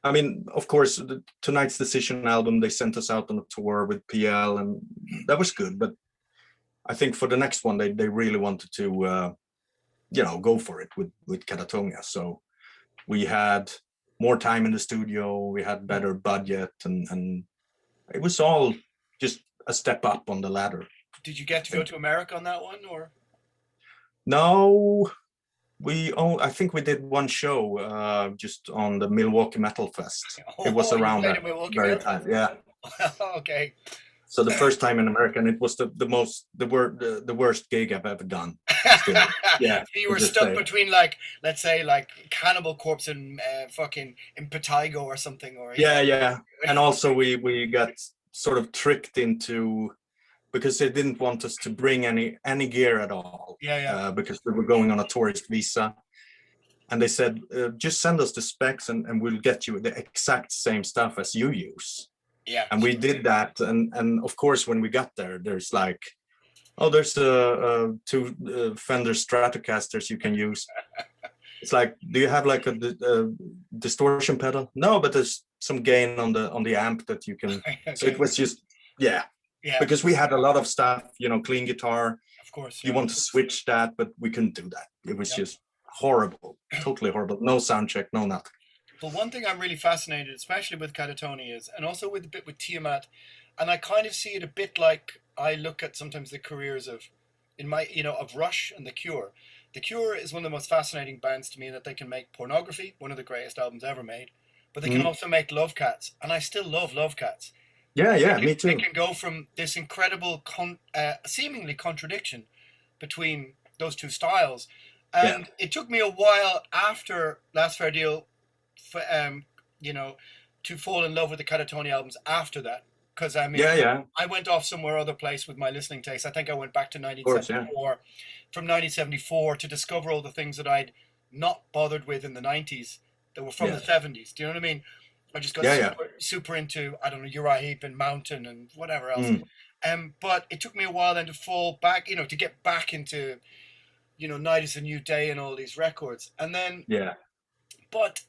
I mean, of course, the Tonight's Decision album, they sent us out on a tour with PL, and that was good. But I think for the next one, they really wanted to, go for it with Katatonia. So we had more time in the studio, we had better budget, and it was all just a step up on the ladder.
Did you get to go to America on that one, or?
No, I think we did one show just on the Milwaukee Metal Fest. It was around that very time. Yeah.
Okay.
So the first time in America, and it was the worst gig I've ever done. Still. Yeah.
You were stuck between, let's say, Cannibal Corpse and fucking Impetigo or something, or
yeah. And also we got sort of tricked into, because they didn't want us to bring any gear at all.
Yeah.
Because we were going on a tourist visa, and they said, just send us the specs and we'll get you the exact same stuff as you use.
Yeah.
And we did that, and of course when we got there, there's like, oh, there's two Fender Stratocasters you can use. It's like, do you have like a distortion pedal? No, but there's some gain on the amp that you can. Okay. So it was just, yeah, because we had a lot of stuff, you know, clean guitar.
Of course.
You want to switch that, but we couldn't do that. It was just horrible, totally horrible. No sound check, no nothing.
But one thing I'm really fascinated, especially with Katatonia, is, and also with a bit with Tiamat, and I kind of see it a bit like I look at sometimes the careers of, of Rush and The Cure. The Cure is one of the most fascinating bands to me, that they can make Pornography, one of the greatest albums ever made, but they can also make Love Cats, and I still love Love Cats.
Yeah, me too.
They can go from this incredible, seemingly contradiction between those two styles, and it took me a while after Last Fair Deal, to fall in love with the Katatonia albums after that. Because I mean, I went off somewhere other place with my listening taste. I think I went back to 1974, from 1974 to discover all the things that I'd not bothered with in the 90s that were from the 70s. Do you know what I mean? I just got super into, I don't know, Uriah Heep and Mountain and whatever else. But it took me a while then to fall back, to get back into, Night is a New Day and all these records. And then, but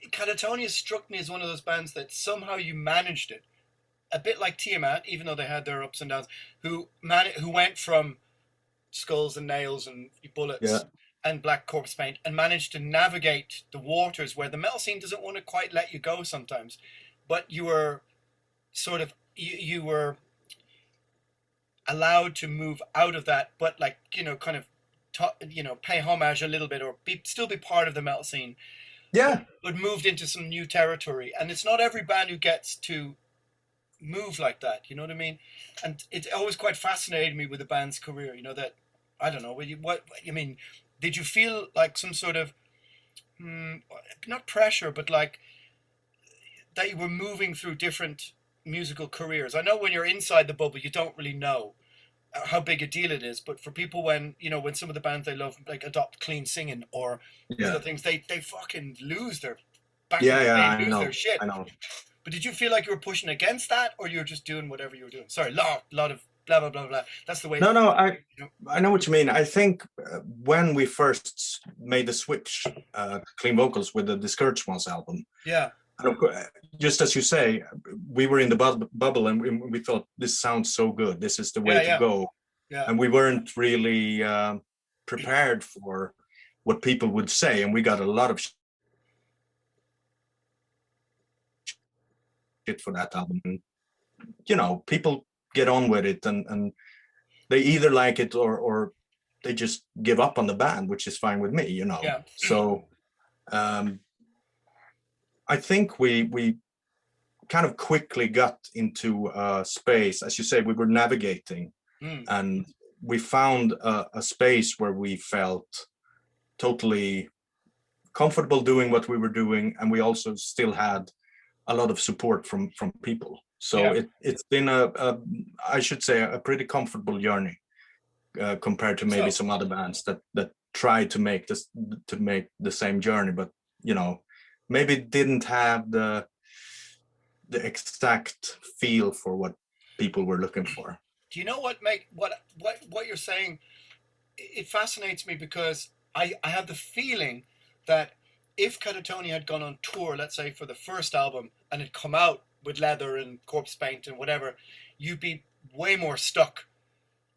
Katatonia struck me as one of those bands that somehow you managed it. A bit like Tiamat, even though they had their ups and downs, who went from Skulls and Nails and Bullets and Black Corpse Paint and managed to navigate the waters where the metal scene doesn't want to quite let you go sometimes. But you were sort of, you were allowed to move out of that, but like, kind of, pay homage a little bit, or still be part of the metal scene.
Yeah.
But moved into some new territory. And it's not every band who gets to move like that, you know what I mean? And it's always quite fascinated me with a band's career, that, I don't know, did you feel like some sort of, not pressure, but like that you were moving through different musical careers? I know when you're inside the bubble, you don't really know how big a deal it is, but for people when some of the bands they love, like, adopt clean singing or other things, they fucking lose their their shit.
I know.
But did you feel like you were pushing against that, or you were just doing whatever you were doing? Sorry, lot of blah blah blah blah. That's the way.
No, I know what you mean. I think when we first made the switch, Clean Vocals, with the Discouraged Ones album.
Yeah.
And of course, just as you say, we were in the bubble, and we thought, this sounds so good. This is the way to go.
Yeah.
And we weren't really prepared for what people would say, and we got a lot of for that album. People get on with it, and they either like it or they just give up on the band, which is fine with me. So I think we kind of quickly got into a space, as you say, we were navigating, and we found a space where we felt totally comfortable doing what we were doing, and we also still had a lot of support from people. So it's been I should say, a pretty comfortable journey compared to maybe some other bands that tried to make the same journey, but maybe didn't have the exact feel for what people were looking for.
Do you know what you're saying? It fascinates me, because I have the feeling that if Katatonia had gone on tour, let's say for the first album, and had come out with Leather and Corpse Paint and whatever, you'd be way more stuck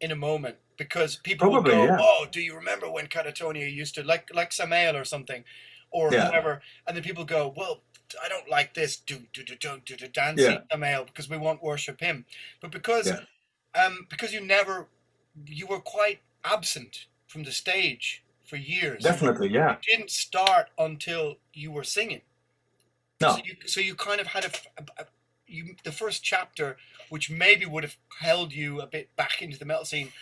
in a moment, because people would go, "Oh, do you remember when Katatonia used to like Samael or something, or whoever?" And then people go, "Well, I don't like this dancing Samael, because we won't worship him." But because you were quite absent from the stage for years.
Definitely, yeah.
You didn't start until you were singing.
No.
So you kind of had the first chapter, which maybe would have held you a bit back into the metal scene,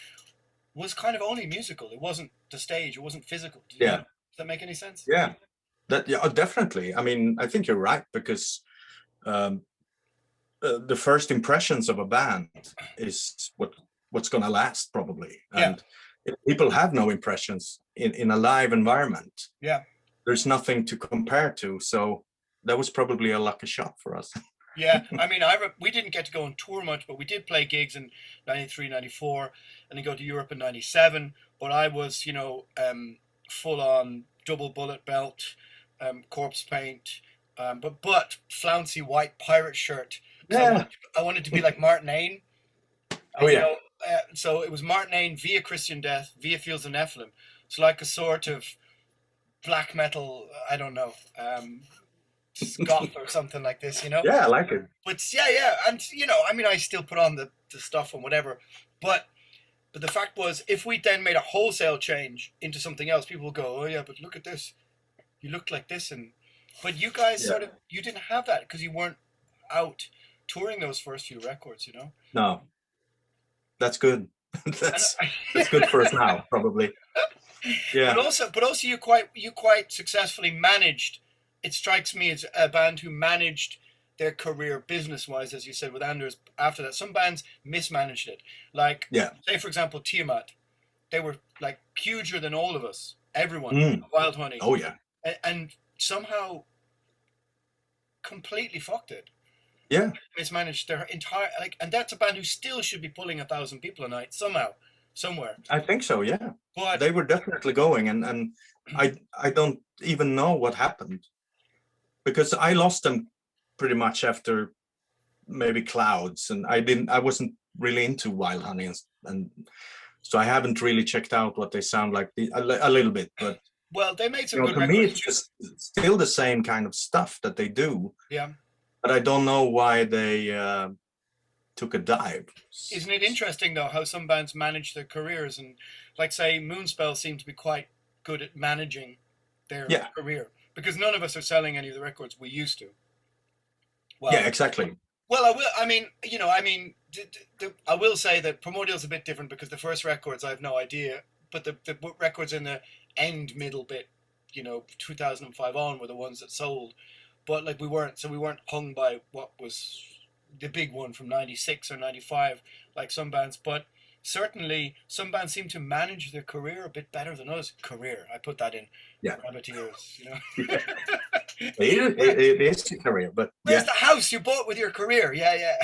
was kind of only musical. It wasn't the stage. It wasn't physical. Does that make any sense?
Yeah. Definitely. I mean, I think you're right, because the first impressions of a band is what's going to last, probably. And if people have no impressions in a live environment, there's nothing to compare to. So that was probably a lucky shot for us.
Yeah, I mean, we didn't get to go on tour much, but we did play gigs in 93, 94, and then go to Europe in 97. But I was, full on double bullet belt, corpse paint, but flouncy white pirate shirt. Because
Yeah.
I wanted to be like Martin Ain.
Oh yeah.
So it was Martin Ain via Christian Death, via Fields of Nephilim. It's like a sort of black metal, I don't know, goth or something like this,
Yeah, I like it.
But yeah, and I mean, I still put on the stuff and whatever, but the fact was, if we then made a wholesale change into something else, people would go, oh yeah, but look at this, you looked like this, but you guys sort of, you didn't have that because you weren't out touring those first few records,
No, that's good. that's good for us now, probably. Yeah.
But also, you quite successfully managed. It strikes me as a band who managed their career business-wise, as you said, with Anders. After that, some bands mismanaged it. Like, say for example, Tiamat. They were like huger than all of us, everyone. Wild Honey.
Oh yeah.
And somehow completely fucked it.
Yeah.
Mismanaged their entire and that's a band who still should be pulling 1,000 people a night somehow, somewhere.
I think so. Yeah.
But
they were definitely going, and I don't even know what happened, because I lost them pretty much after maybe Clouds, and I wasn't really into Wild Honey, and so I haven't really checked out what they sound like a little bit, but
well, they made some good
to
records.
me it's just still the same kind of stuff that they do.
Yeah.
But I don't know why they took a dive.
Isn't it interesting though how some bands manage their careers, and like say Moonspell seemed to be quite good at managing their career, because none of us are selling any of the records we used to.
Well, yeah, exactly.
Well, I will say that Primordial's a bit different, because the first records I have no idea, but the records in the middle bit, 2005 on, were the ones that sold. But like we weren't hung by what was the big one from 96 or 95 like some bands. But certainly some bands seem to manage their career a bit better than us. Career, I put that in rabbit ears,
It is a career, but
where's the house you bought with your career?
Yeah.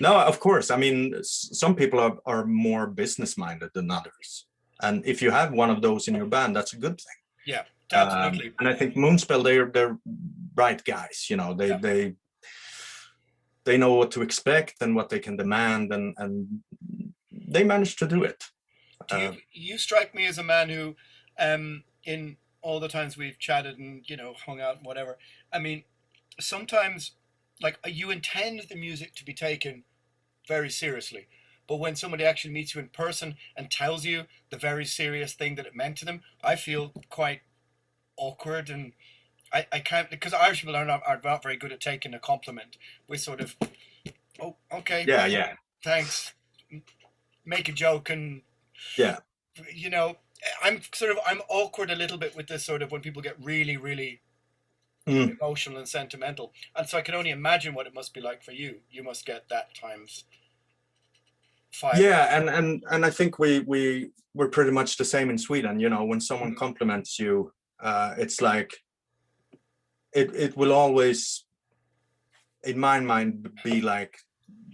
No, of course. I mean, some people are more business minded than others, and if you have one of those in your band, that's a good thing.
Yeah. Absolutely.
And I think Moonspell, they're bright guys. They know what to expect and what they can demand, and they managed to do it.
You strike me as a man who, in all the times we've chatted and hung out and whatever, I mean, sometimes like you intend the music to be taken very seriously, but when somebody actually meets you in person and tells you the very serious thing that it meant to them, I feel quite awkward, and I can't, because Irish people are not very good at taking a compliment. We sort of, oh, okay,
yeah,
thanks, make a joke, and I'm awkward a little bit with this sort of, when people get really, really emotional and sentimental, and so I can only imagine what it must be like for you. You must get that times 5.
Yeah, and I think we're pretty much the same in Sweden. When someone compliments you, it's like it will always, in my mind, be like,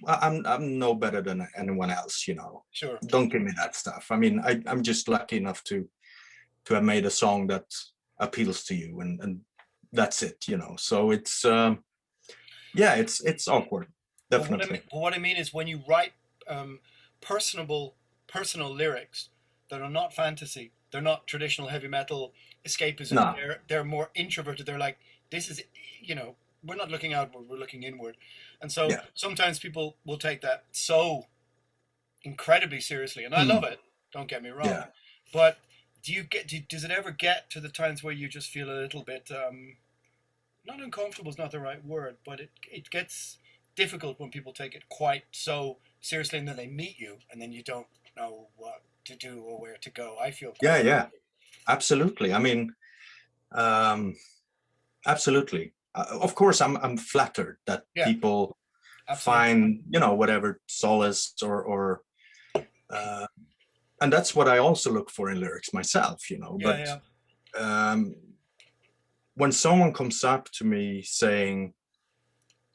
I'm no better than anyone else.
Sure.
Don't give me that stuff. I mean, I'm just lucky enough to have made a song that appeals to you, and that's it. So it's it's awkward, definitely.
What I mean is, when you write personal lyrics that are not fantasy, they're not traditional heavy metal escapism.
No.
They're more introverted. They're like, this is, we're not looking outward, we're looking inward. And so sometimes people will take that so incredibly seriously, and I love it, don't get me wrong.
Yeah.
But does it ever get to the times where you just feel a little bit, not uncomfortable is not the right word, but it gets difficult when people take it quite so seriously, and then they meet you and then you don't know what to do or where to go? I feel
absolutely. I mean, absolutely. Of course, I'm flattered that people find whatever solace or and that's what I also look for in lyrics myself. when someone comes up to me saying,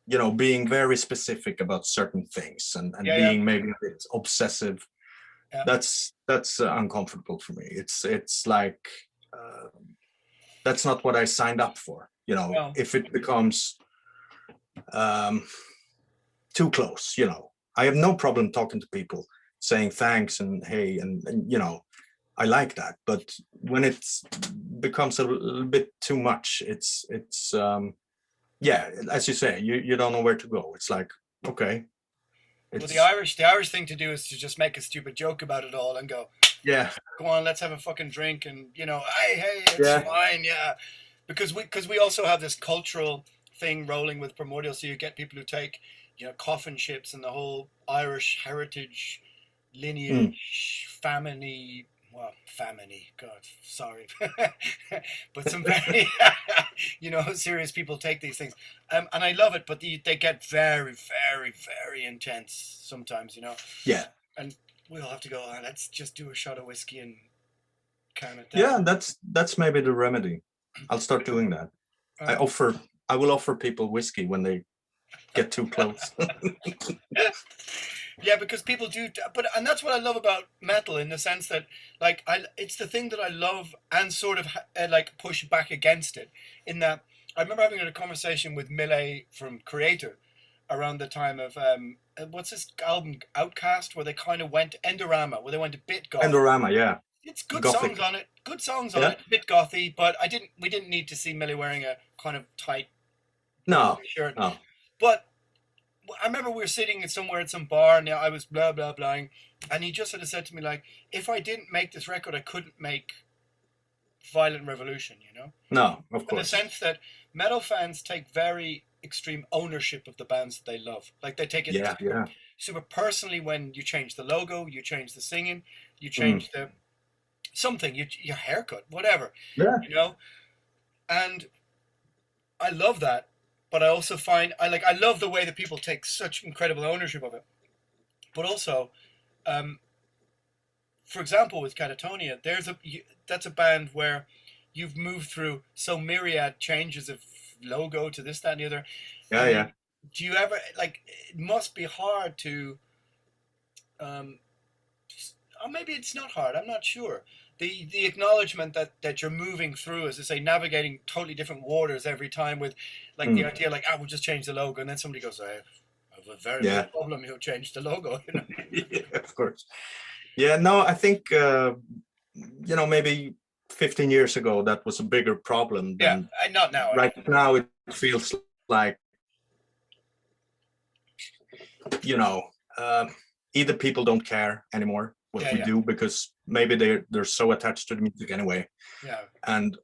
you know, being very specific about certain things and being maybe a bit obsessive, that's uncomfortable for me. It's like that's not what I signed up for. You know, if it becomes too close, you know, I have no problem talking to people, saying thanks and hey, and you know, I like that. But when it becomes a little bit too much, it's yeah, as you say, you don't know where to go. It's like, okay.
Well, the Irish thing to do is to just make a stupid joke about it all and go,
yeah,
go on, let's have a fucking drink, and you know, hey, it's fine, because we also have this cultural thing rolling with Primordial, so you get people who take, you know, coffin ships and the whole Irish heritage lineage, family, God, sorry, but some very, you know, serious people take these things, and I love it, but they get very, very, very intense sometimes, you know.
Yeah.
And we'll have to go, let's just do a shot of whiskey and calm it
Yeah,
down.
that's maybe the remedy. I'll start doing that. I will offer people whiskey when they get too close.
Yeah, because people do, and that's what I love about metal, in the sense that, like, it's the thing that I love and sort of like push back against it. In that, I remember having a conversation with Millet from Creator around the time of what's this album, Outcast, where they kind of went Endorama, where they went a bit goth.
Endorama, yeah.
It's good songs on it. Good songs on it. A bit gothy, but we didn't need to see Millie wearing a kind of tight shirt.
No.
But I remember we were sitting somewhere at some bar, and I was blah blah blahing, and he just sort of said to me, like, if I didn't make this record, I couldn't make Violent Revolution, you know?
No, of course.
In the sense that metal fans take very extreme ownership of the bands that they love. Like, they take it super personally when you change the logo, you change the singing, you change the something, your haircut, whatever, you know. And I love that, but I also find I love the way that people take such incredible ownership of it. But also, for example, with Katatonia, that's a band where you've moved through so myriad changes of logo to this, that, and the other.
Yeah.
Do you ever, like, it must be hard to, or maybe it's not hard, I'm not sure. The acknowledgement that you're moving through, as I say, navigating totally different waters every time, with like the idea, like, we'll just change the logo, and then somebody goes, I have a very big problem, he'll change the logo, you know.
Yeah, of course. Yeah, no, I think you know, maybe 15 years ago that was a bigger problem than
not now.
Right now it feels like, you know, either people don't care anymore what we do, because maybe they're so attached to the music anyway,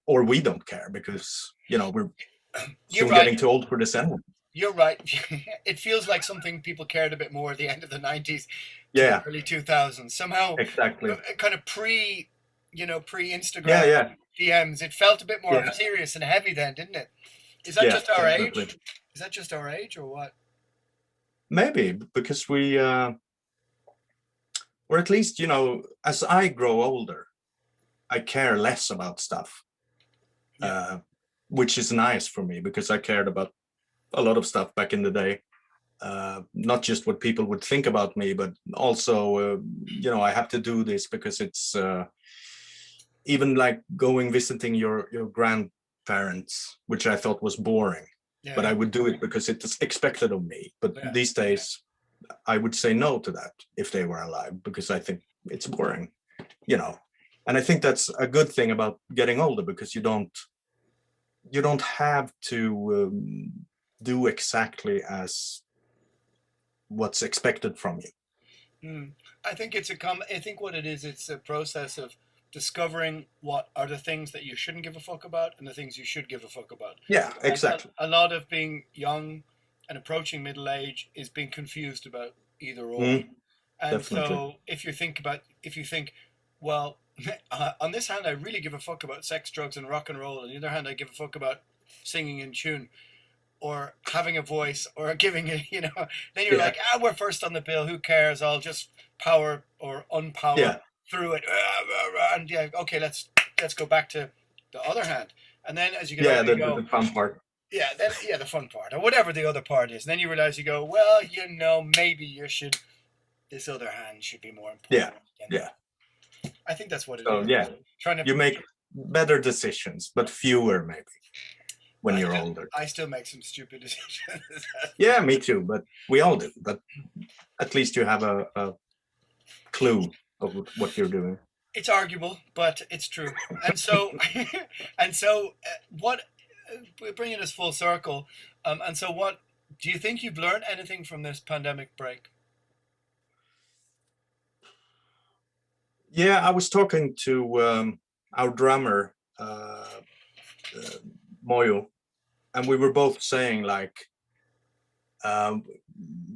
or we don't care because, you know, we're still getting too old for this anyway.
You're right. It feels like something people cared a bit more at the end of the 90s, early 2000s. Somehow,
exactly,
kind of pre-Instagram DMs. It felt a bit more serious and heavy then, didn't it? Is that just our age? Is that just our age, or what?
Maybe because we, or at least, you know, as I grow older, I care less about stuff, which is nice for me, because I cared about a lot of stuff back in the day, not just what people would think about me, but also, you know, I have to do this because it's even like going visiting your grandparents, which I thought was boring, but I would do it because it's expected of me. But these days, I would say no to that if they were alive, because I think it's boring, you know. And I think that's a good thing about getting older, because you don't have to do exactly as what's expected from you.
I think I think what it is, it's a process of discovering what are the things that you shouldn't give a fuck about and the things you should give a fuck about.
Yeah, exactly.
A lot of being young and approaching middle age is being confused about either or. And definitely. So if you think, well, on this hand, I really give a fuck about sex, drugs, and rock and roll. On the other hand, I give a fuck about singing in tune, or having a voice, or giving a, you know, then you're like, we're first on the bill, who cares? I'll just power or unpower through it. And okay, let's go back to the other hand. And then as you get older, you go,
the fun part.
Yeah, then the fun part, or whatever the other part is. And then you realize, you go, well, maybe this other hand should be more important.
Yeah.
I think that's what it
so,
is.
Yeah,
Trying to
you make better decisions, but fewer maybe when you're older.
I still make some stupid decisions.
Yeah, me too, but we all do. But at least you have a clue of what you're doing.
It's arguable, but it's true. And so, what, bringing us full circle, and so what, do you think you've learned anything from this pandemic break?
Yeah, I was talking to our drummer, Moyo, and we were both saying, like,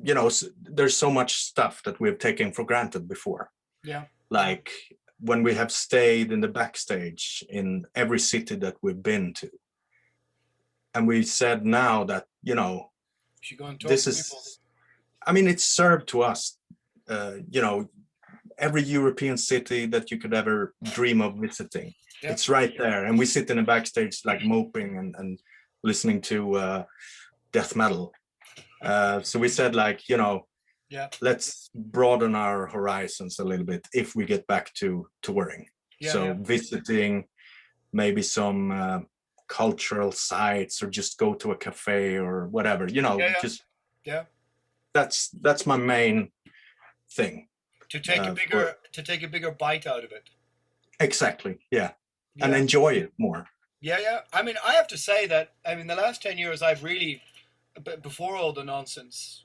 there's so much stuff that we've taken for granted before.
Yeah.
Like when we have stayed in the backstage in every city that we've been to. And we said now that, this is, people. I mean, it's served to us, every European city that you could ever dream of visiting. Yeah. It's right there. And we sit in the backstage like moping and listening to death metal. So we said, like, let's broaden our horizons a little bit if we get back to touring. Visiting maybe some cultural sites, or just go to a cafe or whatever, that's my main thing. To take
a bigger bite out of it.
Exactly. Yeah. And enjoy it more.
Yeah. I mean, I have to say that, the last 10 years I've really, before all the nonsense,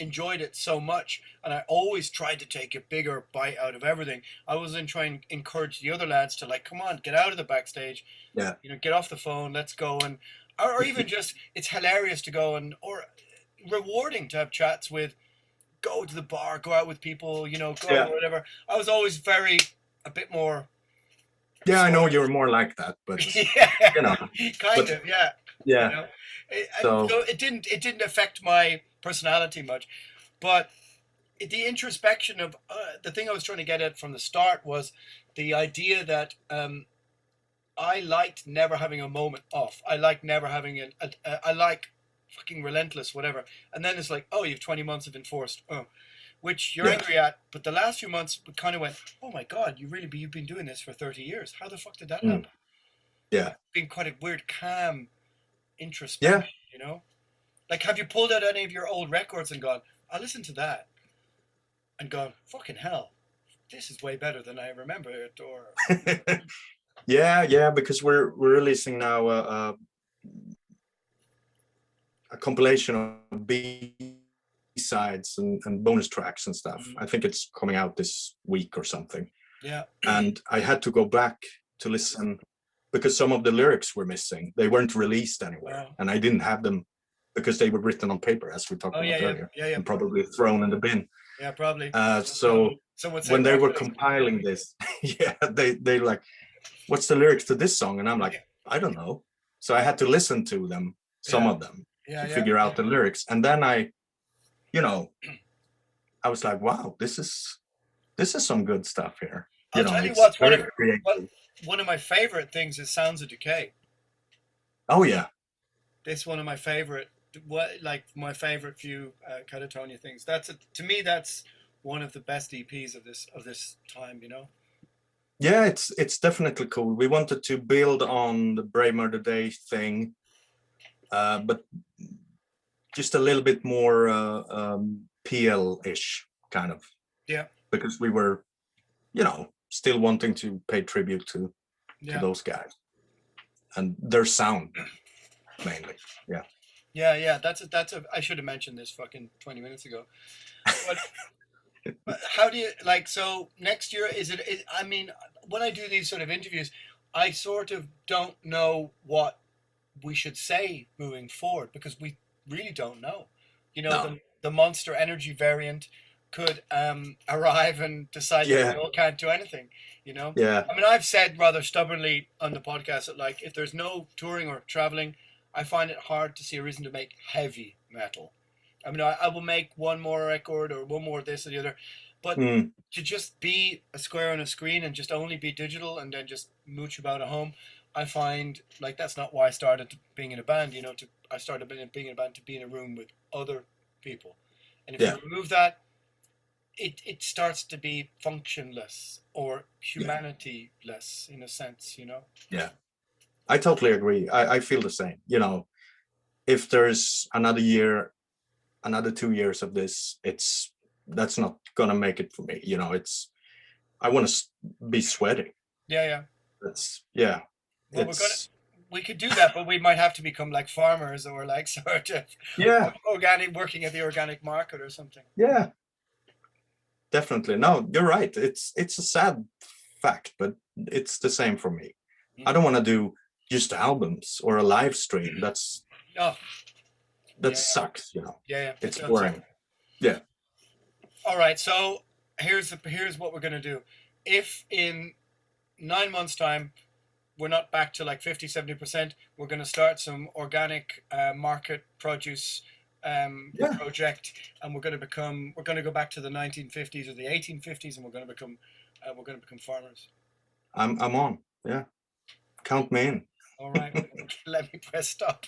enjoyed it so much, and I always tried to take a bigger bite out of everything. I was trying to encourage the other lads to, like, come on, get out of the backstage.
Yeah.
Get off the phone, let's go, and or even just, it's hilarious to go or rewarding to have chats with, go to the bar, go out with people, whatever. I was always a bit more.
Yeah, I know you're more like that, but
kind of, yeah.
Yeah.
So it didn't affect my personality much, but the introspection of the thing I was trying to get at from the start was the idea that I liked never having a moment off. I like never having I like fucking relentless, whatever. And then it's like, oh, you have 20 months of enforced, which you're angry at. But the last few months we kind of went, oh my God, you've been doing this for 30 years. How the fuck did that happen?
Yeah.
It's been quite a weird, calm introspection, Like, have you pulled out any of your old records and gone, I listened to that, and gone, fucking hell, this is way better than I remember it, or...
Yeah, because we're releasing now a compilation of B-sides and bonus tracks and stuff. I think it's coming out this week or something.
Yeah.
And I had to go back to listen because some of the lyrics were missing. They weren't released anywhere. Wow. And I didn't have them because they were written on paper, as we talked about earlier, and probably thrown in the bin.
Yeah, probably.
So when they were compiling this, they like, what's the lyrics to this song? And I'm like, I don't know. So I had to listen to them, some of them, to figure out the lyrics. And then I was like, wow, this is some good stuff here.
I'll tell you what's one of my favorite things is Sounds of Decay.
Oh yeah.
It's one of my favorite, my favorite few Katatonia things. To me, that's one of the best EPs of this time,
Yeah, it's definitely cool. We wanted to build on the Brave Murder Day thing, but just a little bit more PL-ish kind of.
Yeah. Because
we were, still wanting to pay tribute to those guys and their sound mainly. Yeah.
Yeah. That's I should have mentioned this fucking 20 minutes ago. But how do you so next year I mean, when I do these sort of interviews, I sort of don't know what we should say moving forward because we really don't know. The Monster Energy variant could arrive and decide that we all can't do anything,
Yeah.
I mean, I've said rather stubbornly on the podcast that if there's no touring or traveling, I find it hard to see a reason to make heavy metal. I mean, I will make one more record or one more this or the other, but to just be a square on a screen and just only be digital and then just mooch about at home, I find like that's not why I started being in a band. You know, I started being in a band to be in a room with other people, and if you remove that, it starts to be functionless or humanity-less in a sense. You know.
Yeah, I totally agree. I feel the same. You know, if there's another year, another 2 years of this, that's not gonna make it for me. You know, I want to be sweating.
Yeah.
Yeah.
Well, we could do that, but we might have to become like farmers or like sort of organic, working at the organic market or something.
Yeah, definitely. No, you're right. It's a sad fact, but it's the same for me. I don't want to do just albums or a live stream. That sucks, you know.
Yeah,
it's boring. Yeah.
All right, so here's what we're gonna do. If in 9 months' time we're not back to like 50-70%, we're gonna start some organic market produce project, and we're gonna go back to the 1950s or the 1850s, and we're gonna become farmers.
I'm on. Yeah, count me in.
All right, let me press stop.